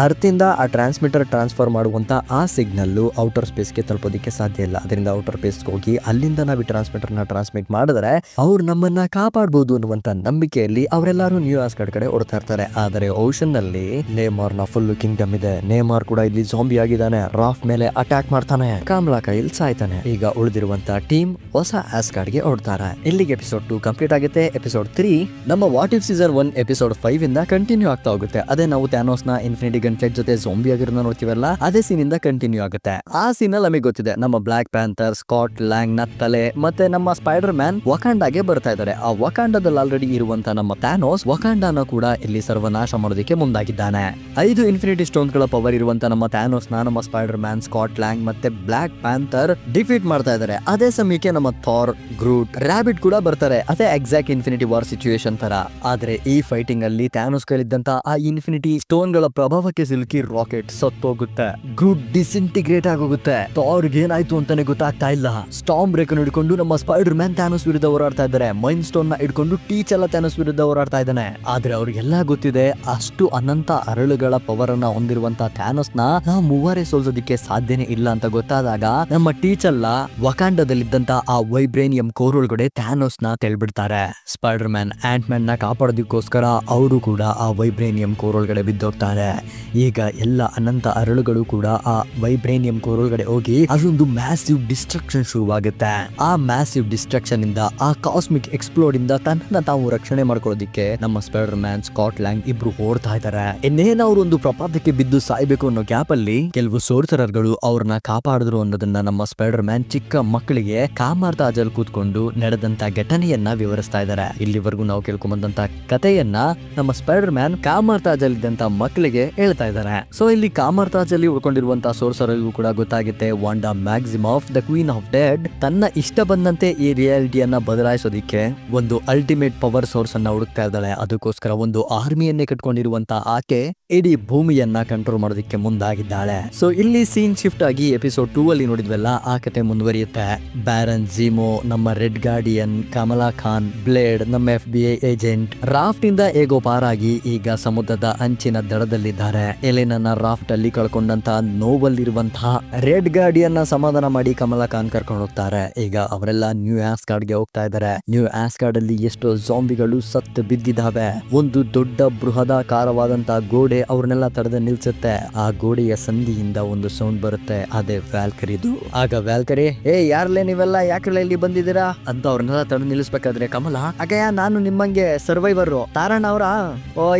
ಅರ್ತಿಂದ ಆ ಟ್ರಾನ್ಸ್ಮಿಟರ್ ಟ್ರಾನ್ಸ್ಫರ್ ಮಾಡುವಂತ ಆ ಸಿಗ್ನಲ್ ಔಟರ್ ಸ್ಪೇಸ್ ಗೆ ತಲುಪೋದಕ್ಕೆ ಸಾಧ್ಯ ಇಲ್ಲ. ಅದರಿಂದ ಔಟರ್ ಸ್ಪೇಸ್ ಹೋಗಿ ಅಲ್ಲಿಂದ ನಾವು ಟ್ರಾನ್ಸ್ಮಿಟರ್ ನ ಟ್ರಾನ್ಸ್ಮಿಟ್ ಮಾಡಿದ್ರೆ ಅವ್ರು ನಮ್ಮನ್ನ ಕಾಪಾಡಬಹುದು ಅನ್ನುವಂತ ನಂಬಿಕೆಯಲ್ಲಿ ಅವರೆಲ್ಲರೂ ನ್ಯೂ ಆಸ್ಗರ್ಡ್ ಕಡೆ ಓಡ್ತಾ ಇರ್ತಾರೆ. ಆದರೆ ಓಷನ್ ನಲ್ಲಿ ನೇಮಾರ್ ನ ಫುಲ್ ಕಿಂಗ್ಡಮ್ ಇದೆ. ನೇಮಾರ್ ಕೂಡ ಇಲ್ಲಿ ಝಾಂಬಿ ಆಗಿದ್ದಾನೆ. ರಾಫ್ಟ್ ಮೇಲೆ ಅಟ್ಯಾಕ್ ಮಾಡ್ತಾನೆ. ಕಮಲಾ ಕೈಯಲ್ಲಿ ಸಾಯ್ತಾನೆ. ಈಗ ಉಳಿದಿರುವಂತ ಟೀಮ್ ಹೊಸ ಆಸ್ಗಾರ್ಡ್ ಗೆ ಓಡ್ತಾರೆ. ಇಲ್ಲಿಗೆ ಎಪಿಸೋಡ್ 2 ಕಂಪ್ಲೀಟ್ ಆಗುತ್ತೆ. ಎಪಿಸೋಡ್ 3 ನಮ್ಮ ವಾಟ್ ಇಫ್ ಸೀಸನ್ 1 ಎಪಿಸೋಡ್ 5 ಇಂದ ಕಂಟಿನ್ಯೂ ಆಗ್ತಾ ಹೋಗುತ್ತೆ. ಅದೇ ನಾವು ಥ್ಯಾನೋಸ್ ನ ಇನ್ಫಿನಿಟಿ ಗಂಟ್ಲೆಟ್ ಜೊತೆ ಝಾಂಬಿ ಆಗಿರೋದನ್ನ ನೋಡ್ತೀವಲ್ಲ, ಅದೇ ಸೀನ್ ಇಂದ ಕಂಟಿನ್ಯೂ ಆಗುತ್ತೆ. ಆ ಸೀನ್ ಅಲ್ಲಿ ನಮಗೆ ಗೊತ್ತಿದೆ ನಮ್ಮ ಬ್ಲಾಕ್ ಪ್ಯಾಂಥರ್, ಸ್ಕಾಟ್ ಲ್ಯಾಂಗ್ ನ ತಲೆ ಮತ್ತೆ ನಮ್ಮ ಸ್ಪೈಡರ್ ಮ್ಯಾನ್ ವಕಾಂಡಾಗೆ ಬರ್ತಾ ಇದ್ದಾರೆ. ಆ ವಕಾಂಡದಲ್ಲಿ ಆಲ್ರೆಡಿ ಇರುವಂತ ನಮ್ಮ ಥ್ಯಾನೋಸ್ ವಕಾಂಡ ವಾಂಡಾನ ಕೂಡ ಇಲ್ಲಿ ಸರ್ವನಾಶ ಮಾಡೋದಕ್ಕೆ ಮುಂದಾಗಿದ್ದಾನೆ. 5 ಇನ್ಫಿನಿಟಿ ಸ್ಟೋನ್ಸ್ ಗಳ ಪವರ್ ಇರುವಂತ ನಮ್ಮ ಥ್ಯಾನೋಸ್ ನ ನಮ್ಮ ಸ್ಪೈಡರ್ ಮ್ಯಾನ್, ಸ್ಕಾಟ್ ಲ್ಯಾಂಗ್ ಮತ್ತೆ ಬ್ಲಾಕ್ ಪ್ಯಾಂಥರ್ ಡಿಫೀಟ್ ಮಾಡ್ತಾ ಇದ್ದಾರೆ. ಅದೇ ಸಮಯಕ್ಕೆ ನಮ್ಮ ಥಾರ್, ಗ್ರೂಟ್, ರಾಬಿಟ್ ಕೂಡ ಬರ್ತಾರೆ. ಅದೇ ಎಕ್ಸಾಕ್ಟ್ ಇನ್ಫಿನಿಟಿ ವಾರ್ ಸಿಚುಯೇಷನ್ ತರ. ಆದ್ರೆ ಈ ಫೈಟಿಂಗ್ ಅಲ್ಲಿ ಥ್ಯಾನೋಸ್ ಕೈಲಿದ್ದಂತ ಆ ಇನ್ಫಿನಿಟಿ ಸ್ಟೋನ್ ಗಳ ಪ್ರಭಾವಕ್ಕೆ ಸಿಲುಕಿ ರಾಕೆಟ್ ಸತ್ತೋಗುತ್ತೆ. ಗ್ರೂಟ್ ಡಿಸ್ಇಂಟಿಗ್ರೇಟ್ ಆಗೋಗುತ್ತೆ. ಥಾರ್ಗೆ ಏನಾಯ್ತು ಅಂತಾನೆ ಗೊತ್ತಾಗ್ತಾ ಇಲ್ಲ. ಸ್ಟಾರ್ಮ್ ಬ್ರೇಕ್ ಹಿಡ್ಕೊಂಡು ನಮ್ಮ ಸ್ಪೈಡರ್ ಮ್ಯಾನ್ ಥ್ಯಾನೋಸ್ ವಿರುದ್ಧ ಹೋರಾಡ್ತಾ ಇದ್ದಾರೆ. ಮೈಂಡ್ ಸ್ಟೋನ್ ನ ಹಿಡ್ಕೊಂಡು ಟೀಚ್ ಎಲ್ಲ ಥ್ಯಾನೋಸ್ ವಿರುದ್ಧ ಹೋರಾಡ್ತಾ ಇದ್ದಾನೆ. ಆದ್ರೆ ಅವ್ರಿಗೆಲ್ಲ ಗೊತ್ತಿದೆ, ಅಷ್ಟು ಅನಂತ ಅರಳುಗಳ ಪವರ್ ಅನ್ನ ಹೊಂದಿರುವಂತ ಥ್ಯಾನೋಸ್ ನ ನಾವು ಮೂವರೇ ಸೋಲ್ಸೋದಿಕ್ಕೆ ಸಾಧ್ಯನೇ ಇಲ್ಲ ಅಂತ ಗೊತ್ತಾದಾಗ ನಮ್ಮ ಟೀಚ್ ಎಲ್ಲ ವಕಾಂಡದಲ್ಲಿದ್ದಂತ ಆ ವೈಬ್ರೇನಿಯಂ ಕೋರ್ ಒಳಗಡೆ ಥ್ಯಾನೋಸ್ ನ ತೆಳ್ಬಿಡ್ತಾರೆ. ಸ್ಪೈಡರ್ ಮ್ಯಾನ್ ಆಂಟ್ ಮ್ಯಾನ್ ನ ಕಾಪಾಡೋದಕ್ಕೋಸ್ಕರ ಅವರು ಕೂಡ ಆ ವೈಬ್ರೇನಿಯಂ ಕೋರ್ ಒಳಗಡೆ ಬಿದ್ದೋಗ್ತಾರೆ. ಈಗ ಎಲ್ಲ ಅನಂತ ಅರಳುಗಳು ಕೂಡ ಆ ವೈಬ್ರೇನಿಯಂ ಕೋರ್ ಒಳಗಡೆ ಹೋಗಿ ಅದೊಂದು ಮ್ಯಾಸಿವ್ ಡಿಸ್ಟ್ರಕ್ಷನ್ ಶುರುವಾಗುತ್ತೆ. ಆ ಮ್ಯಾಸಿವ್ ಡಿಸ್ಟ್ರಕ್ಷನ್ ಇಂದ, ಆ ಕಾಸ್ಮಿಕ್ ಎಕ್ಸ್ಪ್ಲೋಡ್ ಇಂದ ತನ್ನ ತಾವು ರಕ್ಷಣೆ ಮಾಡ್ಕೊಳ್ಳೋದಿಕ್ಕೆ ನಮ್ಮ ಸ್ಪೈಡರ್ ಮ್ಯಾನ್, ಸ್ಕಾಟ್ ಲ್ಯಾಂಗ್ ಇಬ್ರು ಓಡ್ತಾ ಇದ್ದಾರೆ. ಇನ್ನೇನು ಅವರು ಒಂದು ಪ್ರಪಾತಕ್ಕೆ ಬಿದ್ದು ಸಾಯ್ಬೇಕು ಅನ್ನೋ ಗ್ಯಾಪ್ ಅಲ್ಲಿ ಕೆಲವು ಸೋರ್ಸರರ್ ಗಳು ಅವ್ರನ್ನ ಕಾಪಾಡಿದ್ರು ಅನ್ನೋದನ್ನ ನಮ್ಮ ಸ್ಪೈಡರ್ ಮ್ಯಾನ್ ಚಿಕ್ಕ ಮಕ್ಕಳಿಗೆ ಕಾಮಾರ್ತಾಜಲ್ ಕೂತ್ಕೊಂಡು ನಡೆದಂತ ಘಟನೆಯನ್ನ ವಿವರಿಸ್ತಾ ಇದ್ದಾರೆ. ಇಲ್ಲಿವರೆಗೂ ನಾವು ಕೇಳ್ಕೊಂಬಂದಂತ ಕಥೆಯನ್ನ ನಮ್ಮ ಸ್ಪೈಡರ್ ಮ್ಯಾನ್ ಕಾಮಾರ್ತಾಜಲ್ ಇದ್ದಂತ ಮಕ್ಕಳಿಗೆ ಹೇಳ್ತಾ ಇದ್ದಾರೆ. ಸೊ ಇಲ್ಲಿ ಕಾಮಾರ್ತಾಜಲ್ಲಿ ಉಳ್ಕೊಂಡಿರುವಂತಹ ಸೋರ್ಸರ್ಗೂ ಕೂಡ ಗೊತ್ತಾಗುತ್ತೆ, Wanda ಮ್ಯಾಕ್ಸಿಮಫ್ the queen of dead ತನ್ನ ಇಷ್ಟ ಬಂದಂತೆ ಈ ರಿಯಾಲಿಟಿಯನ್ನ ಬದಲಾಯಿಸೋದಿಕ್ಕೆ ಒಂದು ಅಲ್ಟಿಮೇಟ್ ಪವರ್ ಸೋರ್ಸ್ ಅನ್ನ ಹುಡುಕ್ತಾ ಇದ್ದಾಳೆ. ಅದಕ್ಕೋಸ್ಕರ ಒಂದು ಆರ್ಮಿಯನ್ನೇ ಕಟ್ಕೊಂಡಿರುವಂತ ಆಕೆ ಇಡೀ ಭೂಮಿಯನ್ನ ಕಂಟ್ರೋಲ್ ಮಾಡೋದಕ್ಕೆ ಮುಂದಾಗಿದ್ದಾಳೆ. ಸೊ ಇಲ್ಲಿ ಸೀನ್ ಶಿಫ್ಟ್ ಆಗಿ ಎಪಿಸೋಡ್ 2 ಅಲ್ಲಿ ನೋಡಿದ್ವಲ್ಲ, ಆ ಕತೆ ಮುಂದುವರಿಯುತ್ತೆ. ಬ್ಯಾರನ್ ಝೀಮೋ, ನಮ್ಮ red guardian, Kamala Khan, blade, ನಮ್ಮ FBI ಏಜೆಂಟ್ ರಾಫ್ಟ್ ಇಂದ ಹೇಗೋ ಪಾರಾಗಿ ಈಗ ಸಮುದ್ರದ ಅಂಚಿನ ದಡದಲ್ಲಿದ್ದಾರೆ. ಎಲೆನನ್ನ ರಾಫ್ಟ್ ಅಲ್ಲಿ ಕಳ್ಕೊಂಡಂತ ನೋವಲ್ಲಿರುವಂತಹ ರೆಡ್ ಗಾರ್ಡಿಯನ್ ನ ಸಮಾಧಾನ ಮಾಡಿ ಕಮಲಾ ಖಾನ್ ಕರ್ಕೊಂಡು ಹೋಗ್ತಾರೆ. ಈಗ ಅವರೆಲ್ಲ ನ್ಯೂ ಆಸ್ಗಾರ್ಡ್ ಗೆ ಹೋಗ್ತಾ ಇದ್ದಾರೆ. ನ್ಯೂ ಆಸ್ಗಾರ್ಡ್ ಅಲ್ಲಿ ಎಷ್ಟೋ ಜಾಂಬಿಗಳು ಸತ್ತು ಬಿದ್ದಿದ್ದಾವೆ. ಒಂದು ದೊಡ್ಡ ಬೃಹದಾಕಾರವಾದಂತಹ ಗೋಡೆ ಅವ್ರನ್ನೆಲ್ಲ ತಡೆದು ನಿಲ್ಸುತ್ತೆ. ಆ ಗೋಡೆಯ ಸಂಧಿಯಿಂದ ಒಂದು ಸೌಂಡ್ ಬರುತ್ತೆ, ಅದೇ ವ್ಯಾಲ್ಕರಿದು. ಆಗ ವ್ಯಾಲ್ಕರಿ, ಯಾರ್ಲೇ ನೀವೆಲ್ಲ ಯಾಕೆ ಇಲ್ಲಿ ಬಂದಿದ್ದೀರಾ ಅಂತ ಅವ್ರನ್ನೆಲ್ಲ ತಡೆದು ನಿಲ್ಲಿಸ್ಬೇಕಾದ್ರೆ ಕಮಲಾ, ಅಗಯ್ಯ ನಾನು ನಿಮ್ಮಂಗೆ ಸರ್ವೈವರ್ ತಾರಣ್ಣ ಅವರ,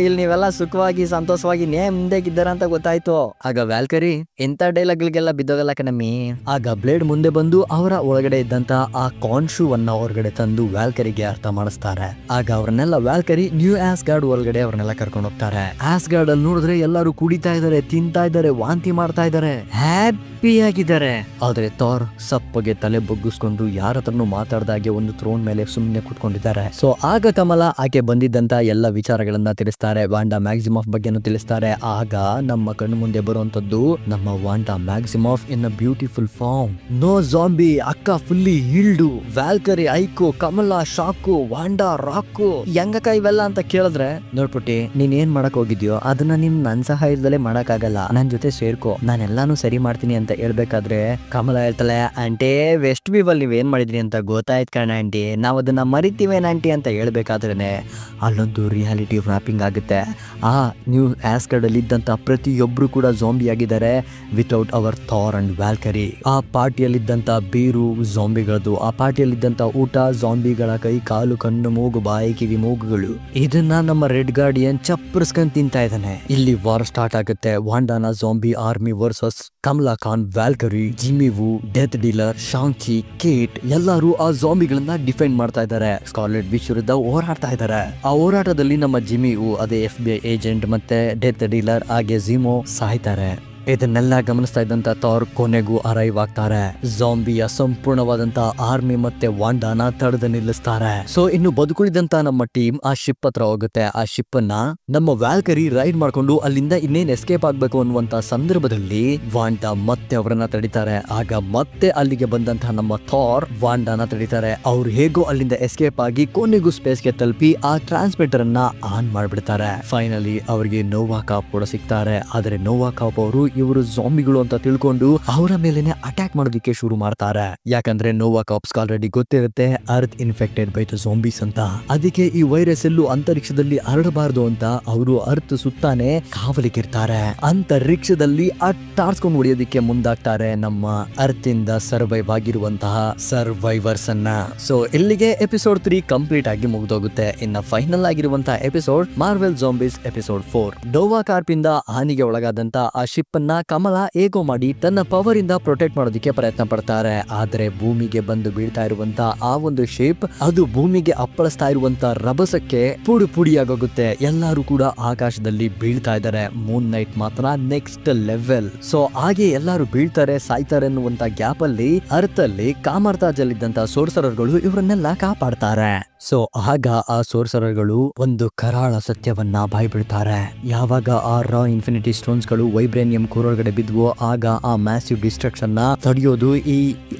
ಇಲ್ಲಿ ನೀವೆಲ್ಲ ಸುಖವಾಗಿ ಸಂತೋಷವಾಗಿ ನೇಮ್ದೇಗಿದ್ದಾರ ಅಂತ ಗೊತ್ತಾಯ್ತು. ಆಗ ವ್ಯಾಲ್ಕರಿ, ಇಂಥ ಡೈಲಾಗ್ಗಳಿಗೆಲ್ಲ ಬಿದ್ದೋಗಲ್ಲ ಕಣಮ್ಮಿ. ಆಗ ಬ್ಲೇಡ್ ಮುಂದೆ ಬಂದು ಅವರ ಒಳಗಡೆ ಇದ್ದಂತ ಆ ಕಾನ್ಶೂ ಅನ್ನ ಹೊರಗಡೆ ತಂದು ವ್ಯಾಲ್ಕರಿಗೆ ಅರ್ಥ ಮಾಡಿಸ್ತಾರೆ. ಆಗ ಅವ್ರನ್ನೆಲ್ಲ ವ್ಯಾಲ್ಕರಿ ನ್ಯೂ ಆಸ್ಗಾರ್ಡ್ ಒಳಗಡೆ ಅವ್ರನ್ನೆಲ್ಲ ಕರ್ಕೊಂಡು ಹೋಗ್ತಾರೆ. ಆಸ್ಗಾರ್ಡ್ ಅಲ್ಲಿ ನೋಡಿದ್ರೆ ಎಲ್ಲರೂ ಕುಡಿತಾ ಇದಾರೆ, ತಿಂತಾ ಇದಾರೆ, ವಾಂತಿ ಮಾಡ್ತಾ ಇದಾರೆ, ಹ್ಯಾಪಿ ಆಗಿದ್ದಾರೆ. ಆದ್ರೆ ಥಾರ್ ಸಪ್ಪಗೆ ತಲೆ ಬಗ್ಗಿಸ್ಕೊಂಡು ಯಾರ ಹತ್ರನು ಮಾತಾಡ್ದಾಗೆ ಒಂದು ಥ್ರೋನ್ ಮೇಲೆ ಸುಮ್ಮನೆ ಕೂತ್ಕೊಂಡಿದ್ದಾರೆ. ಸೊ ಆಗ ಕಮಲಾ ಆಕೆ ಬಂದಿದ್ದಂತ ಎಲ್ಲ ವಿಚಾರಗಳನ್ನ ತಿಳಿಸ್ತಾರೆ. ವಾಂಡಾ ಮ್ಯಾಕ್ಸಿಮಫ್ ಬಗ್ಗೆನೂ ತಿಳಿಸ್ತಾರೆ. ಆಗ ನಮ್ಮ ಕಣ್ಣು ಮುಂದೆ ಬರುವಂತದ್ದು ನಮ್ಮ Wanda Maximoff in a beautiful form. No zombie, ಅಕ್ಕ ಫುಲ್ಲಿ ಹಿಲ್ಡು. ವ್ಯಾಲ್ಕರಿ ಐಕೋ, ಕಮಲಾ ಶಾಕು, ವಾಂಡಾ ರಾಕು. ಹೆಂಗಕ್ಕ ಇವೆಲ್ಲ ಅಂತ ಕೇಳಿದ್ರೆ, ನೋಡ್ಬಿಟ್ಟಿ ನೀನ್ ಏನ್ ಮಾಡಕ್ ಹೋಗಿದ್ಯೋ ಅದನ್ನ ನಿನ್ ನನ್ ಸಹಾಯದಲ್ಲೇ ಮಾಡಕ್ ಆಗಲ್ಲ, ನನ್ ಜೊತೆ ಸೇರ್ಕೋ, ನಾನೆಲ್ಲಾನು ಸರಿ ಮಾಡ್ತೀನಿ ಅಂತ ಹೇಳ್ಬೇಕಾದ್ರೆ ಕಮಲಾ ಹೇಳ್ತಾಳೆ, ಆಂಟಿ ವೆಸ್ಟ್ ವಿವಲ್ ನೀವ್ ಏನ್ ಮಾಡಿದ್ರಿ ಅಂತ ಗೊತ್ತಾಯ್ತು ಕಣ ಆಂಟಿ, ನಾವ್ ಅದನ್ನ ಮರಿತೀವೇನ ಆಂಟಿ ಅಂತ ಹೇಳ್ಬೇಕಾದ್ರೇನೆ ಅಲ್ಲೊಂದು ರಿಯಾಲಿಟಿ ರ್ಯಾಪಿಂಗ್ ಆಗುತ್ತೆ. ಆ ನ್ಯೂ ಆಸ್ಗಾರ್ಡ್ ಅಲ್ಲಿ ಇದ್ದಂತ ಪ್ರತಿಯೊಬ್ರು ಕೂಡ ಜಾಂಬಿ ಆಗಿದ್ದಾರೆ ವಿತೌಟ್ ಅವರ್ ಥಾರ್ ಅಂಡ್ ವ್ಯಾಲ್ಕರಿ. ಆ ಪಾರ್ಟಿಯಲ್ಲಿದ್ದಂತ ಬೀರು ಜಾಂಬಿಗಳದು, ಆ ಪಾರ್ಟಿಯಲ್ಲಿದ್ದಂತ ಊಟ ಜಾಂಬಿಗಳ ಕೈ ಕಾಲು ಕಣ್ಣು ಮೂಗು ಬಾಯಿ ಕಿವಿ ಮೂಗುಗಳು, ಇದನ್ನ ನಮ್ಮ ರೆಡ್ ಗಾರ್ಡಿಯನ್ ಚಪ್ಪರ್ಸ್ಕೊಂಡ್ ತಿಂತಾ ಇದ್ದಾನೆ. ಇಲ್ಲಿ ವಾರ್ ಸ್ಟಾರ್ಟ್ ಆಗುತ್ತೆ. ವಾಂಡಾನ zombie army versus Kamala Khan, Valkyrie, Jimmy Woo, death dealer, Shang Chi, Kate ಎಲ್ಲರೂ ಆ ಜಾಂಬಿಗಳನ್ನ ಡಿಫೆಂಡ್ ಮಾಡ್ತಾ ಇದ್ದಾರೆ. ಸ್ಕಾರ್ಲೆಟ್ ವಿಚ್ ವಿರುದ್ಧ ಹೋರಾಡ್ತಾ ಇದ್ದಾರೆ. ಆ ಹೋರಾಟದಲ್ಲಿ ನಮ್ಮ ಜಿಮ್ಮಿ ವೂ, ಅದೇ FBI ಏಜೆಂಟ್ ಮತ್ತೆ ಡೆತ್ ಡೀಲರ್ ಹಾಗೆ ಝೀಮೋ ಸಾಯ್ತಾರೆ. ಇದನ್ನೆಲ್ಲ ಗಮನಿಸ್ತಾ ಇದ್ದಂತ ಥಾರ್ ಕೊನೆಗೂ ಅರೈವ್ ಆಗ್ತಾರೆ. ಜಾಂಬಿಯ ಸಂಪೂರ್ಣವಾದಂತ ಆರ್ಮಿ ಮತ್ತೆ ವಾಂಡಾನ ತಡೆದು ನಿಲ್ಲಿಸ್ತಾರೆ. ಸೊ ಇನ್ನು ಬದುಕುಳಿದಂತ ನಮ್ಮ ಟೀಮ್ ಆ ಶಿಪ್ ಹತ್ರ ಹೋಗುತ್ತೆ. ಆ ಶಿಪ್ ಅನ್ನ ನಮ್ಮ ವ್ಯಾಲ್ಕರಿ ರೈಡ್ ಮಾಡ್ಕೊಂಡು ಅಲ್ಲಿಂದ ಇನ್ನೇನ್ ಎಸ್ಕೇಪ್ ಆಗ್ಬೇಕು ಅನ್ನುವಂತ ಸಂದರ್ಭದಲ್ಲಿ ವಾಂಡಾ ಮತ್ತೆ ಅವರನ್ನ ತಡಿತಾರೆ. ಆಗ ಮತ್ತೆ ಅಲ್ಲಿಗೆ ಬಂದಂತಹ ನಮ್ಮ ಥಾರ್ ವಾಂಡಾನ ತಡಿತಾರೆ. ಅವ್ರು ಹೇಗೋ ಅಲ್ಲಿಂದ ಎಸ್ಕೇಪ್ ಆಗಿ ಕೊನೆಗೂ ಸ್ಪೇಸ್ಗೆ ತಲುಪಿ ಆ ಟ್ರಾನ್ಸ್ಮಿಟರ್ ಅನ್ನ ಆನ್ ಮಾಡ್ಬಿಡ್ತಾರೆ. ಫೈನಲಿ ಅವರಿಗೆ ನೋವಾ ಕಾಪ್ ಕೂಡ ಸಿಗ್ತಾರೆ. ಆದ್ರೆ ನೋವಾ ಕಾಪ್ ಅವರು ಇವರು ಜಾಂಬಿಗಳು ಅಂತ ತಿಳ್ಕೊಂಡು ಅವರ ಮೇಲೆನೆ ಅಟ್ಯಾಕ್ ಮಾಡೋದಕ್ಕೆ ಶುರು ಮಾಡ್ತಾರೆ. ಯಾಕಂದ್ರೆ ನೋವಾ ಕಾಪ್ಸ್ ಆಲ್ರೆಡಿ ಗೊತ್ತಿರುತ್ತೆ earth infected by the zombies ಅಂತ. ಅದಕ್ಕೆ ಈ ವೈರಸ್ ಎಲ್ಲೂ ಅಂತರಿಕ್ಷದಲ್ಲಿ ಹರಡಬಾರದು ಅಂತ ಅವರು ಅರ್ತ್ ಸುತ್ತಾನೆ ಕಾವಲಿಗಿರ್ತಾರೆ. ಅಂತರಿಕ್ಷದಲ್ಲಿ ಅಟ್ಟಾಡ್ಸ್ಕೊಂಡು ಹೊಡೆಯೋದಿಕ್ಕೆ ಮುಂದಾಗ್ತಾರೆ ನಮ್ಮ ಅರ್ತ್ ಇಂದ ಸರ್ವೈವ್ ಆಗಿರುವಂತಹ ಸರ್ವೈವರ್ಸ್ ಅನ್ನ. ಸೊ ಇಲ್ಲಿಗೆ ಎಪಿಸೋಡ್ 3 ಕಂಪ್ಲೀಟ್ ಆಗಿ ಮುಗಿದೋಗುತ್ತೆ. ಇನ್ನ ಫೈನಲ್ ಆಗಿರುವಂತಹ ಎಪಿಸೋಡ್ ಮಾರ್ವೆಲ್ ಜಾಂಬೀಸ್ ಎಪಿಸೋಡ್ 4. ನೋವಾ ಕಾರ್ಪ್ ಇಂದ ಹಾನಿಗೆ ಒಳಗಾದಂತ ಆ ಶಿಪ್ ಅರ್ತ್ ಅನ್ನ ಕಮಲಾ ಹೇಗೋ ಮಾಡಿ ತನ್ನ ಪವರ್ ಇಂದ ಪ್ರೊಟೆಕ್ಟ್ ಮಾಡೋದಕ್ಕೆ ಪ್ರಯತ್ನ ಪಡ್ತಾರೆ. ಆದ್ರೆ ಭೂಮಿಗೆ ಬಂದು ಬೀಳ್ತಾ ಇರುವಂತ ಆ ಒಂದು ಶೇಪ್ ಅದು ಭೂಮಿಗೆ ಅಪ್ಪಳಿಸ್ತಾ ಇರುವಂತ ರಭಸಕ್ಕೆ ಪುಡಿ ಪುಡಿಯಾಗೋಗುತ್ತೆ. ಎಲ್ಲರೂ ಕೂಡ ಆಕಾಶದಲ್ಲಿ ಬೀಳ್ತಾ ಇದ್ದಾರೆ. ಮೂನ್ ನೈಟ್ ಮಾತ್ರ ನೆಕ್ಸ್ಟ್ ಲೆವೆಲ್. ಸೊ ಹಾಗೆ ಎಲ್ಲರೂ ಬೀಳ್ತಾರೆ, ಸಾಯ್ತಾರೆ ಅನ್ನುವಂತ ಗ್ಯಾಪ್ ಅಲ್ಲಿ ಅರ್ತ್ ಅಲ್ಲಿ ಕಾಮರ್ತಾಜಲ್ಲಿದ್ದಂತ ಸೋರ್ಸರರ್ಗಳು ಇವರನ್ನೆಲ್ಲ ಕಾಪಾಡ್ತಾರೆ. ಸೊ ಆಗ ಆ ಸೋರ್ಸರರ್ಗಳು ಒಂದು ಕರಾಳ ಸತ್ಯವನ್ನ ಬಾಯ್ಬಿಡ್ತಾರೆ. ಯಾವಾಗ ಆ ರಾ ಇನ್ಫಿನಿಟಿ ಸ್ಟೋನ್ಸ್ ಗಳು ವೈಬ್ರೇನಿಯಂ ಕೋರೊಳಗಡೆ ಬಿದ್ವೋ ಆಗ ಆ ಮ್ಯಾಸಿವ್ ಡಿಸ್ಟ್ರಕ್ಷನ್ ನ ತಡೆಯೋದು ಈ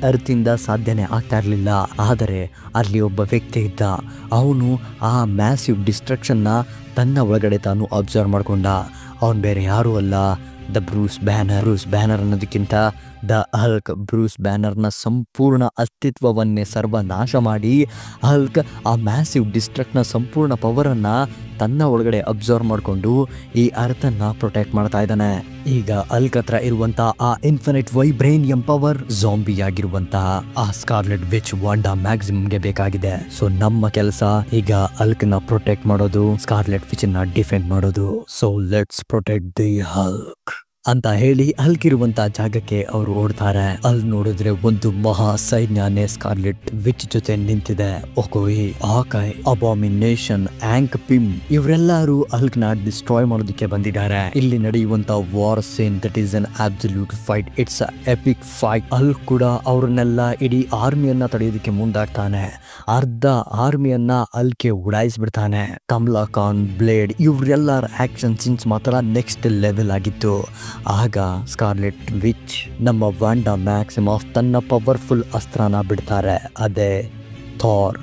ಅರ್ತ್ ಇಂದ ಸಾಧ್ಯನೇ ಆಗ್ತಾ ಇರ್ಲಿಲ್ಲ. ಆದರೆ ಅಲ್ಲಿ ಒಬ್ಬ ವ್ಯಕ್ತಿ ಇದ್ದ. ಅವನು ಆ ಮ್ಯಾಸಿವ್ ಡಿಸ್ಟ್ರಕ್ಷನ್ ನ ತನ್ನ ಒಳಗಡೆ ತಾನು ಅಬ್ಸರ್ವ್ ಮಾಡ್ಕೊಂಡ. ಅವನ್ ಬೇರೆ ಯಾರು ಅಲ್ಲ, the Bruce banner. Bruce banner ಅನ್ನೋದಕ್ಕಿಂತ ದ ಹಲ್ಕ್. ಬ್ರೂಸ್ ಬ್ಯಾನರ್ನ ಸಂಪೂರ್ಣ ಅಸ್ತಿತ್ವವನ್ನೇ ಸರ್ವನಾಶ ಮಾಡಿ ಹಲ್ಕ್ ಆ ಮ್ಯಾಸಿವ್ ಡಿಸ್ಟ್ರಕ್ಟ್ನ ಸಂಪೂರ್ಣ ಪವರನ್ನ ತನ್ನ ಒಳಗಡೆ ಅಬ್ಸರ್ವ್ ಮಾಡಿಕೊಂಡು ಈ ಅರ್ಥನ್ನ ಪ್ರೊಟೆಕ್ಟ್ ಮಾಡ್ತಾ ಇದ್ದಾನೆ. ಈಗ ಹಲ್ಕ್ ಹತ್ರ ಇರುವಂತಹ ಆ ಇನ್ಫಿನಿಟ್ ವೈಬ್ರೇನಿಯಂ ಪವರ್ ಝಾಂಬಿ ಆಗಿರುವಂತಹ ಆ ಸ್ಕಾರ್ಲೆಟ್ ವಿಚ್ ವಾಂಡಾ ಮ್ಯಾಕ್ಸಿಮಮ್ಗೆ ಬೇಕಾಗಿದೆ. ಸೊ ನಮ್ಮ ಕೆಲಸ ಈಗ ಹಲ್ಕ್ ನ ಪ್ರೊಟೆಕ್ಟ್ ಮಾಡೋದು, ಸ್ಕಾರ್ಲೆಟ್ ವಿಚ್ ನ ಡಿಫೆಂಡ್ ಮಾಡೋದು. So let's protect the Hulk ಅಂತ ಹೇಳಿ ಹಲ್ಕ್ ಇರುವಂತ ಜಾಗಕ್ಕೆ ಅವರು ಓಡ್ತಾರೆ. ಅಲ್ಲಿ ನೋಡಿದ್ರೆ ಒಂದು ಮಹಾ ಸೈನ್ಯನೇ ಸ್ಕಾರ್ಲೆಟ್ ವಿಚ್ ಜೊತೆ ನಿಂತಿದೆ. ಒಕೋಯಿ, ಆಕಾಯ್, ಅಬಾಮಿನೇಷನ್, ಆಂಕ್ ಪಿಮ್ ಇವರೆಲ್ಲರೂ ಹಲ್ಕ್ ನ ಡಿಸ್ಟ್ರಾಯ್ ಮಾಡೋದಕ್ಕೆ ಬಂದಿದ್ದಾರೆ. ಇಲ್ಲಿ ನಡೆಯುವಂತ war scene that is an absolute fight. It's epic fight. Hulk ಕೂಡ ಅವ್ರನ್ನೆಲ್ಲ ಇಡೀ ಆರ್ಮಿಯನ್ನ ತಡೆಯೋದಕ್ಕೆ ಮುಂದಾಗ್ತಾನೆ. ಅರ್ಧ ಆರ್ಮಿಯನ್ನ ಹಲ್ಕ್ಗೆ ಉಡಾಯಿಸ್ಬಿಡ್ತಾನೆ. ಕಮಲಾ ಖಾನ್, ಬ್ಲೇಡ್ ಇವರೆಲ್ಲರ ಆಕ್ಷನ್ ಸೀನ್ಸ್ ಮಾತ್ರ ನೆಕ್ಸ್ಟ್ ಲೆವೆಲ್ ಆಗಿತ್ತು. ಆಗ ಸ್ಕಾರ್ಲೆಟ್ ವಿಚ್ ನಮ್ಮ ವಾಂಡಾ ಮ್ಯಾಕ್ಸಿಮಮ್ ತನ್ನ ಪವರ್ಫುಲ್ ಅಸ್ತ್ರನ ಬಿಡ್ತಾರೆ. ಅದೇ ಥಾರ್,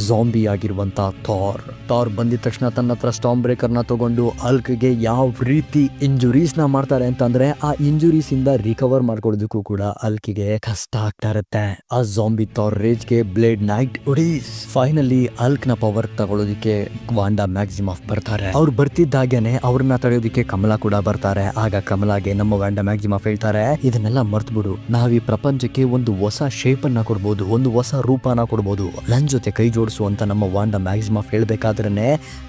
ಝಾಂಬಿ ಆಗಿರುವಂತ ಥಾರ್ ಬಂದಿದ ತಕ್ಷಣ ತನ್ನ ಹತ್ರ ಸ್ಟಾರ್ಮ್ ಬ್ರೇಕರ್ನ ತಗೊಂಡು ಹಲ್ಕ್ಗೆ ಯಾವ ರೀತಿ ಇಂಜುರೀಸ್ ನ ಮಾಡ್ತಾರೆ ಅಂತಂದ್ರೆ ಆ ಇಂಜುರೀಸ್ ಇಂದ ರಿಕವರ್ ಮಾಡ್ಕೊಳ್ಳೋದಕ್ಕೂ ಕೂಡ ಹಲ್ಕ್ಗೆ ಕಷ್ಟ ಆಗ್ತಾ ಇರುತ್ತೆ. ಆ ಝಾಂಬಿ Thar ರೇಜ್ಗೆ blade night ಒಡೀಸ್. Finally Hulk ನ ಪವರ್ ತಗೊಳ್ಳೋದಿಕ್ಕೆ ವಾಂಡಾ ಮ್ಯಾಕ್ಸಿಮಮ್ ಬರ್ತಾರೆ. ಅವ್ರು ಬರ್ತಿದ್ದಾಗೇನೆ ಅವ್ರನ್ನ ತಡೆಯೋದಿಕ್ಕೆ ಕಮಲಾ ಕೂಡ ಬರ್ತಾರೆ. ಆಗ ಕಮಲಾಗೆ ನಮ್ಮ ವಾಂಡಾ ಮ್ಯಾಕ್ಸಿಮಮ್ ಹೇಳ್ತಾರೆ, ಇದನ್ನೆಲ್ಲ ಮರ್ತ್ಬಿಡು, ನಾವ್ ಈ ಪ್ರಪಂಚಕ್ಕೆ ಒಂದು ಹೊಸ ಶೇಪ್ ಅನ್ನ ಕೊಡ್ಬೋದು, ಒಂದು ಹೊಸ ರೂಪನ ಕೊಡ್ಬೋದು, ನನ್ ಜೊತೆ ಕೈ ಜೋಡಿಸು ಅಂತ ನಮ್ಮ ವಾಂಡಾ ಮ್ಯಾಕ್ಸಿಮಮ್ ಹೇಳ್ಬೇಕಾದ್ರೆ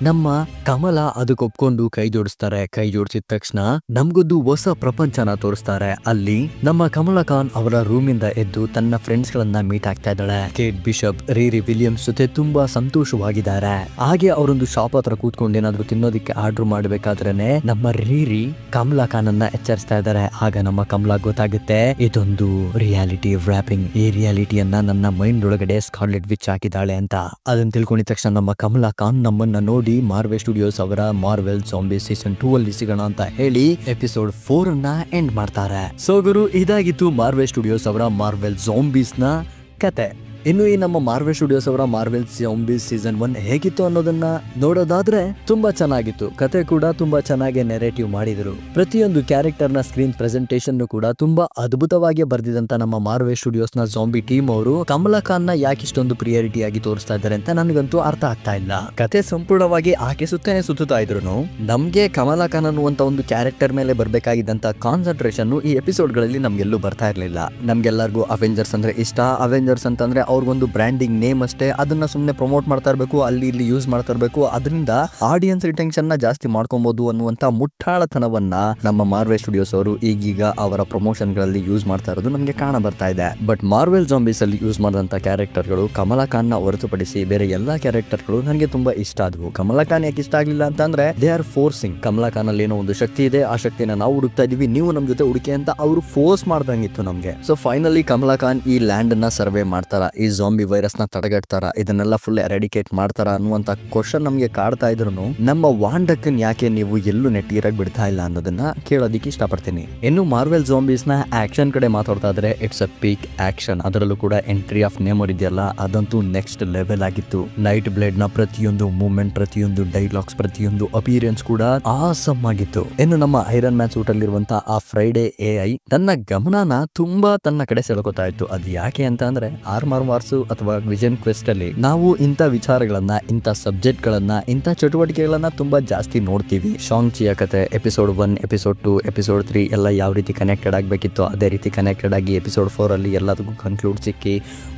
ನಮ್ಮ ಕಮಲಾ ಅದಕ್ಕೆ ಒಪ್ಕೊಂಡು ಕೈ ಜೋಡಿಸ್ತಾರೆ. ಕೈ ಜೋಡಿಸಿದ ತಕ್ಷಣ ನಮ್ಗೊಂದು ಹೊಸ ಪ್ರಪಂಚನ ತೋರಿಸ್ತಾರೆ. ಅಲ್ಲಿ ನಮ್ಮ ಕಮಲಾ ಖಾನ್ ಅವರ ರೂಮ್ ಇಂದ ಎದ್ದು ತನ್ನ ಫ್ರೆಂಡ್ಸ್ ಗಳನ್ನ ಮೀಟ್ ಆಗ್ತಾ ಇದ್ದಾಳೆ. ಕೇಟ್ ಬಿಷಪ್, ರೀರಿ ವಿಲಿಯಮ್ಸ್ ಜೊತೆ ತುಂಬಾ ಸಂತೋಷವಾಗಿದ್ದಾರೆ. ಹಾಗೆ ಅವರೊಂದು ಶಾಪ್ ಹತ್ರ ಕೂತ್ಕೊಂಡು ಏನಾದ್ರು ತಿನ್ನೋದಿಕ್ಕೆ ಆರ್ಡರ್ ಮಾಡ್ಬೇಕಾದ್ರೇನೆ ನಮ್ಮ ರೀರಿ ಕಮಲಾ ಖಾನ್ ಅನ್ನ ಎಚ್ಚರಿಸ್ತಾ ಇದ್ದಾರೆ. ಆಗ ನಮ್ಮ ಕಮಲಾ ಗೊತ್ತಾಗುತ್ತೆ ಇದೊಂದು ರಿಯಾಲಿಟಿ ವ್ರಾಪಿಂಗ್. ಈ ರಿಯಾಲಿಟಿಯನ್ನ ನನ್ನ ಮೈಂಡ್ ಒಳಗಡೆ ಸ್ಕಾರ್ಲೆಟ್ ವಿಚ್ ಹಾಕಿದ್ದಾಳೆ ಅಂತ. ಅದನ್ನ ತಿಳ್ಕೊಂಡಿದ ತಕ್ಷಣ ನಮ್ಮ ಕಮಲಾ ಖಾನ್ ನಮ್ಮನ್ನ ನೋಡಿ ಮಾರ್ವೆಲ್ ಸ್ಟುಡಿಯೋಸ್ ಅವರ ಮಾರ್ವೆಲ್ ಝಾಂಬಿ ಸೀಸನ್ 2 ಅಲ್ಲಿ ಸಿಗೋಣ ಅಂತ ಹೇಳಿ ಎಪಿಸೋಡ್ 4 ಅನ್ನ ಎಂಡ್ ಮಾಡ್ತಾರೆ. ಸೊ ಗುರು, ಇದಾಗಿತ್ತು ಮಾರ್ವೆಲ್ ಸ್ಟುಡಿಯೋಸ್ ಅವರ ಮಾರ್ವೆಲ್ ಝಾಂಬೀಸ್ ನ ಕತೆ. ಇನ್ನು ಈ ನಮ್ಮ ಮಾರ್ವೆಲ್ ಸ್ಟುಡಿಯೋಸ್ ಅವರ ಮಾರ್ವೆಲ್ ಝಾಂಬೀಸ್ ಸೀಸನ್ 1 ಹೇಗಿತ್ತು ಅನ್ನೋದನ್ನ ನೋಡೋದಾದ್ರೆ ತುಂಬಾ ಚೆನ್ನಾಗಿತ್ತು. ಕತೆ ಕೂಡ ತುಂಬಾ ಚೆನ್ನಾಗಿ ನೆರೇಟಿವ್ ಮಾಡಿದ್ರು. ಪ್ರತಿಯೊಂದು ಕ್ಯಾರೆಕ್ಟರ್ ನ ಸ್ಕ್ರೀನ್ ಪ್ರೆಸೆಂಟೇಷನ್ ಕೂಡ ತುಂಬಾ ಅದ್ಭುತವಾಗಿ ಬರ್ದಿದಂತ ನಮ್ಮ ಮಾರ್ವೆಲ್ ಸ್ಟುಡಿಯೋಸ್ ನ ಝಾಂಬಿ ಟೀಮ್ ಅವರು ಕಮಲಾ ಖಾನ್ ನ ಯಾಕೆ ಇಷ್ಟೊಂದು ಪ್ರಿಯಾರಿಟಿ ಆಗಿ ತೋರಿಸ್ತಾ ಇದ್ದಾರೆ ಅಂತ ನನಗಂತೂ ಅರ್ಥ ಆಗ್ತಾ ಇಲ್ಲ. ಕತೆ ಸಂಪೂರ್ಣವಾಗಿ ಆಕೆ ಸುತ್ತನೇ ಸುತ್ತಾ ಇದ್ರು ನಮ್ಗೆ ಕಮಲಾ ಖಾನ್ ಅನ್ನುವಂತ ಒಂದು ಕ್ಯಾರೆಕ್ಟರ್ ಮೇಲೆ ಬರ್ಬೇಕಾಗಿದ್ದಂತ ಕಾನ್ಸಂಟ್ರೇಷನ್ ಈ ಎಪಿಸೋಡ್ ಗಳಲ್ಲಿ ನಮ್ಗೆಲ್ಲೂ ಬರ್ತಾ ಇರ್ಲಿಲ್ಲ. ನಮ್ಗೆಲ್ಲರಿಗೂ ಅವೆಂಜರ್ಸ್ ಅಂದ್ರೆ ಇಷ್ಟ. ಅವೆಂಜರ್ಸ್ ಅಂತಂದ್ರೆ ಅವ್ರಿಗೊಂದು ಬ್ರ್ಯಾಂಡಿಂಗ್ ನೇಮ್ ಅಷ್ಟೇ. ಅದನ್ನ ಸುಮ್ಮನೆ ಪ್ರಮೋಟ್ ಮಾಡ್ತಾ ಇರಬೇಕು, ಅಲ್ಲಿ ಇಲ್ಲಿ ಯೂಸ್ ಮಾಡ್ತಾ ಇರಬೇಕು. ಅದರಿಂದ ಆಡಿಯನ್ಸ್ ರಿಟೆನ್ಷನ್ ನ ಜಾಸ್ತಿ ಮಾಡ್ಕೊಬಹುದು ಅನ್ನುವಂತ ಮುಟ್ಟಾಳತನವನ್ನ ನಮ್ಮ ಮಾರ್ವೆಲ್ ಸ್ಟುಡಿಯೋಸ್ ಅವರು ಈಗೀಗ ಅವರ ಪ್ರಮೋಷನ್ ಗಳಲ್ಲಿ ಯೂಸ್ ಮಾಡ್ತಾ ಇರೋದು ನಮಗೆ ಕಾಣ ಬರ್ತಾ ಇದೆ. ಬಟ್ ಮಾರ್ವೆಲ್ ಝಾಂಬೀಸ್ ಅಲ್ಲಿ ಯೂಸ್ ಮಾಡಿದಂತ ಕ್ಯಾರೆಕ್ಟರ್ಗಳು ಕಮಲಾ ಖಾನ್ ನ ಹೊರತುಪಡಿಸಿ ಬೇರೆ ಎಲ್ಲಾ ಕ್ಯಾರೆಕ್ಟರ್ಗಳು ನನಗೆ ತುಂಬಾ ಇಷ್ಟ ಆದವು. ಕಮಲಾ ಖಾನ್ ಯಾಕೆ ಇಷ್ಟ ಆಗ್ಲಿಲ್ಲ ಅಂತಂದ್ರೆ they are forcing. Kamala Khan ಅಲ್ಲಿ ಏನೋ ಒಂದು ಶಕ್ತಿ ಇದೆ, ಆ ಶಕ್ತಿನ ನಾವು ಹುಡುಕ್ತಾ ಇದೀವಿ, ನೀವು ನಮ್ ಜೊತೆ ಹುಡುಕಿ ಅಂತ ಅವರು ಫೋರ್ಸ್ ಮಾಡ್ದಂಗಿತ್ತು ನಮ್ಗೆ. ಸೊ ಫೈನಲಿ ಕಮಲಾ ಖಾನ್ ಈ ಲ್ಯಾಂಡ್ ನ ಸರ್ವೆ ಮಾಡ್ತಾರ, ಈ ಝಾಂಬಿ ವೈರಸ್ ನ ತಡೆಗಟ್ತಾರ, ಇದನ್ನೆಲ್ಲ ಫುಲ್ ಎರಾಡಿಕೇಟ್ ಮಾಡ್ತಾರ ಅನ್ನುವಂತ ಕ್ವಶನ್ ನಮ್ಗೆ ಕಾಡ್ತಾ ಇದ್ರು ನಮ್ಮ ವಾಂಡಕ್ಕನ್ ಯಾಕೆ ನೀವು ಎಲ್ಲೂ ನೆಟ್ಟಿರಾಗಿ ಬಿಡ್ತಾ ಇಲ್ಲ ಅನ್ನೋದನ್ನ ಕೇಳೋದಿಕ್ಕೆ ಇಷ್ಟಪಡ್ತೀನಿ. ಇನ್ನು ಮಾರ್ವೆಲ್ ಝಾಂಬೀಸ್ ನ ಆಕ್ಷನ್ ಕಡೆ ಮಾತಾಡ್ತಾ ಇದ್ರೆ ಇಟ್ಸ್ ಅ ಪೀಕ್ ಆಕ್ಷನ್. ಅದರಲ್ಲೂ ಕೂಡ ಎಂಟ್ರಿ ಆಫ್ ನೇಮರ್ ಇದೆಯಲ್ಲ, ಅದಂತೂ ನೆಕ್ಸ್ಟ್ ಲೆವೆಲ್ ಆಗಿತ್ತು. ನೈಟ್ ಬ್ಲೇಡ್ ನ ಪ್ರತಿಯೊಂದು ಮೂವ್ಮೆಂಟ್, ಪ್ರತಿಯೊಂದು ಡೈಲಾಗ್ಸ್, ಪ್ರತಿಯೊಂದು ಅಪಿಯರೆನ್ಸ್ ಕೂಡ ಆಸಮ್ ಆಗಿತ್ತು. ಇನ್ನು ನಮ್ಮ ಐರನ್ ಮ್ಯಾನ್ ಸೂಟ್ ಅಲ್ಲಿರುವಂತ ಆ ಫ್ರೈಡೆ AI ತನ್ನ ಗಮನನ ತುಂಬಾ ತನ್ನ ಕಡೆ ಸೆಳ್ಕೊತಾ ಇತ್ತು. ಅದು ಯಾಕೆ ಅಂತ ಅಂದ್ರೆ ಆರ್ಮರ್ ವಾರ್ಸು ಅಥವಾ ವಿಷನ್ ಕ್ವೆಸ್ಟ್ ಅಲ್ಲಿ ನಾವು ಇಂಥ ವಿಚಾರಗಳನ್ನ, ಇಂಥ ಸಬ್ಜೆಕ್ಟ್ಗಳನ್ನ, ಇಂಥ ಚಟುವಟಿಕೆಗಳನ್ನ ತುಂಬಾ ಜಾಸ್ತಿ ನೋಡ್ತೀವಿ. ಶಾಂಗ್ ಚಿಯ ಕತೆ ಎಪಿಸೋಡ್ 1, ಎಪಿಸೋಡ್ 2, ಎಪಿಸೋಡ್ 3 ಎಲ್ಲ ಯಾವ ರೀತಿ ಕನೆಕ್ಟೆಡ್ ಆಗಬೇಕಿತ್ತು ಅದೇ ರೀತಿ ಕನೆಕ್ಟೆಡ್ ಆಗಿ ಎಪಿಸೋಡ್ 4 ಅಲ್ಲಿ ಎಲ್ಲದಕ್ಕೂ ಕನ್ಕ್ಲೂಡ್ ಸಿಕ್ಕಿ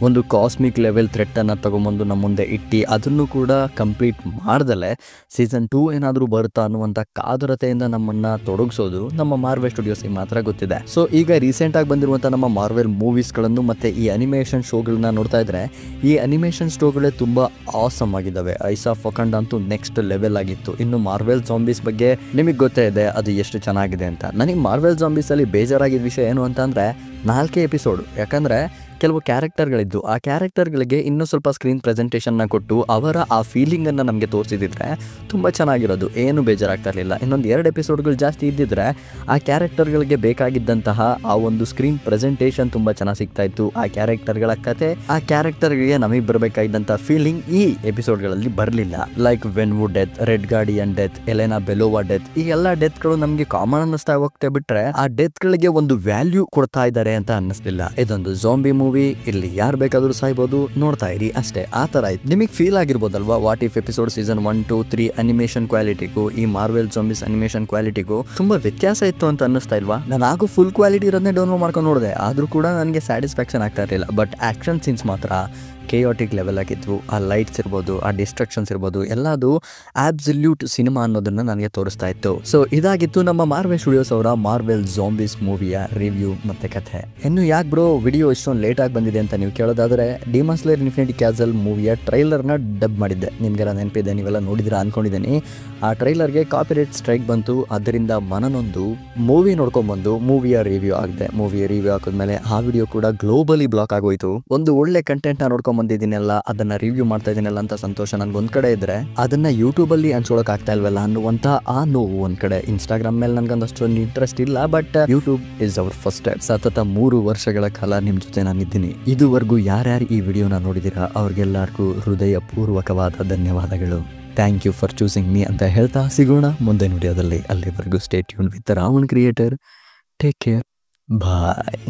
ಒಂದು ಕಾಸ್ಮಿಕ್ ಲೆವೆಲ್ ಥ್ರೆಟ್ ಅನ್ನ ತಗೊಂಬಂದು ನಮ್ಮ ಮುಂದೆ ಇಟ್ಟು ಅದನ್ನು ಕೂಡ ಕಂಪ್ಲೀಟ್ ಮಾಡ್ದಲೆ ಸೀಸನ್ 2 ಏನಾದರೂ ಬರುತ್ತಾ ಅನ್ನುವಂಥ ಕಾತುರತೆಯಿಂದ ನಮ್ಮನ್ನ ತೊಡಗಿಸೋದು ನಮ್ಮ ಮಾರ್ವೆಲ್ ಸ್ಟುಡಿಯೋಸ್ಗೆ ಮಾತ್ರ ಗೊತ್ತಿದೆ. ಸೊ ಈಗ ರೀಸೆಂಟ್ ಆಗಿ ಬಂದಿರುವಂಥ ನಮ್ಮ ಮಾರ್ವೆಲ್ ಮೂವೀಸ್ಗಳನ್ನು ಮತ್ತೆ ಈ ಅನಿಮೇಷನ್ ಶೋಗಳನ್ನ ನೋಡ್ತಾ ಇದ್ರೆ ಈ ಅನಿಮೇಷನ್ ಶೋಗಳೇ ತುಂಬಾ ಆಸಮ್ ಆಗಿದ್ದಾವೆ. ಐಸ್ ಆಫ್ ವಕಾಂಡ ಅಂತೂ ನೆಕ್ಸ್ಟ್ ಲೆವೆಲ್ ಆಗಿತ್ತು. ಇನ್ನು ಮಾರ್ವೆಲ್ ಜಾಂಬೀಸ್ ಬಗ್ಗೆ ನಿಮಗೆ ಗೊತ್ತೇ ಇದೆ ಅದು ಎಷ್ಟು ಚೆನ್ನಾಗಿದೆ ಅಂತ. ನನಗೆ ಮಾರ್ವೆಲ್ ಜಾಂಬೀಸ್ ಅಲ್ಲಿ ಬೇಜಾರಾಗಿದ್ದ ವಿಷಯ ಏನು ಅಂತಂದ್ರೆ 4 ಎಪಿಸೋಡು. ಯಾಕಂದ್ರೆ ಕೆಲವು ಕ್ಯಾರೆಕ್ಟರ್ಗಳಿದ್ದು ಆ ಕ್ಯಾರೆಕ್ಟರ್ಗಳಿಗೆ ಇನ್ನೂ ಸ್ವಲ್ಪ ಸ್ಕ್ರೀನ್ ಪ್ರೆಸೆಂಟೇಷನ್ನ ಕೊಟ್ಟು ಅವರ ಆ ಫೀಲಿಂಗನ್ನು ನಮಗೆ ತೋರಿಸಿದ್ರೆ ತುಂಬ ಚೆನ್ನಾಗಿರೋದು, ಏನು ಬೇಜಾರಾಗ್ತಾ ಇರಲಿಲ್ಲ. ಇನ್ನೊಂದು 2 ಎಪಿಸೋಡ್ಗಳು ಜಾಸ್ತಿ ಇದ್ದಿದ್ರೆ ಆ ಕ್ಯಾರೆಕ್ಟರ್ಗಳಿಗೆ ಬೇಕಾಗಿದ್ದಂತಹ ಆ ಒಂದು ಸ್ಕ್ರೀನ್ ಪ್ರೆಸೆಂಟೇಷನ್ ತುಂಬ ಚೆನ್ನಾಗಿ ಸಿಗ್ತಾ ಇತ್ತು. ಆ ಕ್ಯಾರೆಕ್ಟರ್ಗಳ ಕತೆ, ಆ ಕ್ಯಾರೆಕ್ಟರ್ಗಳಿಗೆ ನಮಗೆ ಬರಬೇಕಾಗಿದ್ದಂಥ ಫೀಲಿಂಗ್ ಈ ಎಪಿಸೋಡ್ಗಳಲ್ಲಿ ಬರಲಿಲ್ಲ. Like Wenwu death, red guardian death, Elena Belova death, ಈ ಎಲ್ಲ ಡೆತ್ಗಳು ನಮಗೆ ಕಾಮನ್ ಅನ್ನಿಸ್ತಾ ಹೋಗ್ತಾ ಬಿಟ್ರೆ ಆ ಡೆತ್ಗಳಿಗೆ ಒಂದು ವ್ಯಾಲ್ಯೂ ಕೊಡ್ತಾ ಇದ್ದಾರೆ ಅಂತ ಅನ್ನಿಸ್ಲಿಲ್ಲ. ಇದೊಂದು ಜಾಂಬಿ ಮೂವಿ, ಇಲ್ಲಿ ಯಾರು ಬೇಕಾದರೂ ಸಾಯ್ಬೋದು, ನೋಡ್ತಾ ಇರಿ ಅಷ್ಟೇ, ಆ ತರ ಇತ್ತು. ನಿಮಗೆ ಫೀಲ್ ಆಗಿರ್ಬೋದಲ್ವಾ what if episode season 1, 2, 3 animation ಕ್ವಾಲಿಟಿಗೂ ಈ ಮಾರ್ವೆಲ್ ಜಾಂಬೀಸ್ ಅನಿಮೇಷನ್ ಕ್ವಾಲಿಟಿಗೂ ತುಂಬಾ ವ್ಯತ್ಯಾಸ ಇತ್ತು ಅಂತ ಅನ್ನಿಸ್ತಾ ಇಲ್ವಾ? ನಾನು ಆಗು ಫುಲ್ ಕ್ವಾಲಿಟಿ ಇರೋದನ್ನೇ ಡೌನ್ಲೋಡ್ ಮಾಡ್ಕೊಂಡು ನೋಡಿದೆ, ಆದ್ರೂ ಕೂಡ ನನಗೆ ಸ್ಯಾಟಿಸ್ಫ್ಯಾಕ್ಷನ್ ಆಗ್ತಾ ಇರಲಿಲ್ಲ. ಬಟ್ ಆಕ್ಷನ್ ಸೀನ್ಸ್ ಮಾತ್ರ ಕೇಯೋಟಿಕ್ ಲೆವೆಲ್ ಆಗಿದ್ವು. ಆ ಲೈಟ್ಸ್ ಇರ್ಬೋದು, ಆ ಡಿಸ್ಟ್ರಕ್ಷನ್ಸ್ ಇರ್ಬೋದು, ಎಲ್ಲದು ಆಬ್ಸಲ್ಯೂಟ್ ಸಿನಿಮಾ ಅನ್ನೋದನ್ನ ನನಗೆ ತೋರಿಸ್ತಾ ಇತ್ತು. ಸೊ ಇದಾಗಿತ್ತು ನಮ್ಮ ಮಾರ್ವೆಲ್ ಸ್ಟುಡಿಯೋಸ್ ಅವರ ಮಾರ್ವೆಲ್ ಜಾಂಬೀಸ್ ಮೂವಿಯ ರಿವ್ಯೂ ಮತ್ತೆ ಕಥೆ. ಇನ್ನು ಯಾಕೆ ಬ್ರೋ ವಿಡಿಯೋ ಇಷ್ಟೊಂದು ಲೇಟ್ ಆಗಿ ಬಂದಿದೆ ಅಂತ ನೀವು ಕೇಳೋದಾದ್ರೆ, ಡಿಮನ್ ಸ್ಲೇಯರ್ ಇನ್ಫಿನಿಟಿ ಕ್ಯಾಸಲ್ ಮೂವಿಯ ಟ್ರೈಲರ್ನ ಡಬ್ ಮಾಡಿದ್ದೆ. ನಿಮ್ಗೆಲ್ಲ ನೆನಪಿದೆ, ನೀವೆಲ್ಲ ನೋಡಿದಿರಾ ಅನ್ಕೊಂಡಿದ್ದೀನಿ. ಆ ಟ್ರೈಲರ್ಗೆ ಕಾಪಿರೈಟ್ ಸ್ಟ್ರೈಕ್ ಬಂತು. ಅದರಿಂದ ಮನನೊಂದು ಮೂವಿ ನೋಡ್ಕೊಂಡ್ಬಂದು ಮೂವಿಯ ರಿವ್ಯೂ ಆಗಿದೆ. ಮೂವಿ ರಿವ್ಯೂ ಹಾಕಿದ್ಮೇಲೆ ಆ ವಿಡಿಯೋ ಕೂಡ ಗ್ಲೋಬಲಿ ಬ್ಲಾಕ್ ಆಗೋಯ್ತು. ಒಂದು ಒಳ್ಳೆ ಕಂಟೆಂಟ್ ನ ನೋಡ್ಕೊಂಡ್ ಬಂದಿದ್ದೀನಲ್ಲ, ಅದನ್ನ ರಿವ್ಯೂ ಮಾಡ್ತಾ ಇದ್ದೀನಲ್ಲ ಅಂತ ಸಂತೋಷ ನನ್ಗೆ ಒಂದ್ ಕಡೆ ಇದ್ರೆ, ಅದನ್ನ ಯೂಟ್ಯೂಬ್ ಅಲ್ಲಿ ಹಂಚ್ಕೊಳಕ್ ಆಗ್ತಾ ಇಲ್ವಲ್ಲ ಅನ್ನುವಂತ ಆ ನೋವು ಒಂದ್ ಕಡೆ. ಇನ್ಸ್ಟಾಗ್ರಾಮ್ ಮೇಲೆ ನನ್ಗೊಂದಷ್ಟೊಂದು ಇಂಟ್ರೆಸ್ಟ್ ಇಲ್ಲ, but YouTube is our first step. ಸತತ 3 ವರ್ಷಗಳ ಕಾಲ ನಿಮ್ ಜೊತೆ ನಾನಿದ್ದೀನಿ. ಇದುವರೆಗೂ ಯಾರ್ಯಾರು ಈ ವಿಡಿಯೋನ ನೋಡಿದಿರಾ ಅವ್ರಿಗೆಲ್ಲರಿಗೂ ಹೃದಯ ಪೂರ್ವಕವಾದ ಧನ್ಯವಾದಗಳು. Thank you for choosing me ಅಂತ ಹೇಳ್ತಾ ಸಿಗೋಣ ಮುಂದೆ ವಿಡಿಯೋದಲ್ಲಿ. ಅಲ್ಲಿವರೆಗೂ stay tune with Ravan creator. Take care, bye.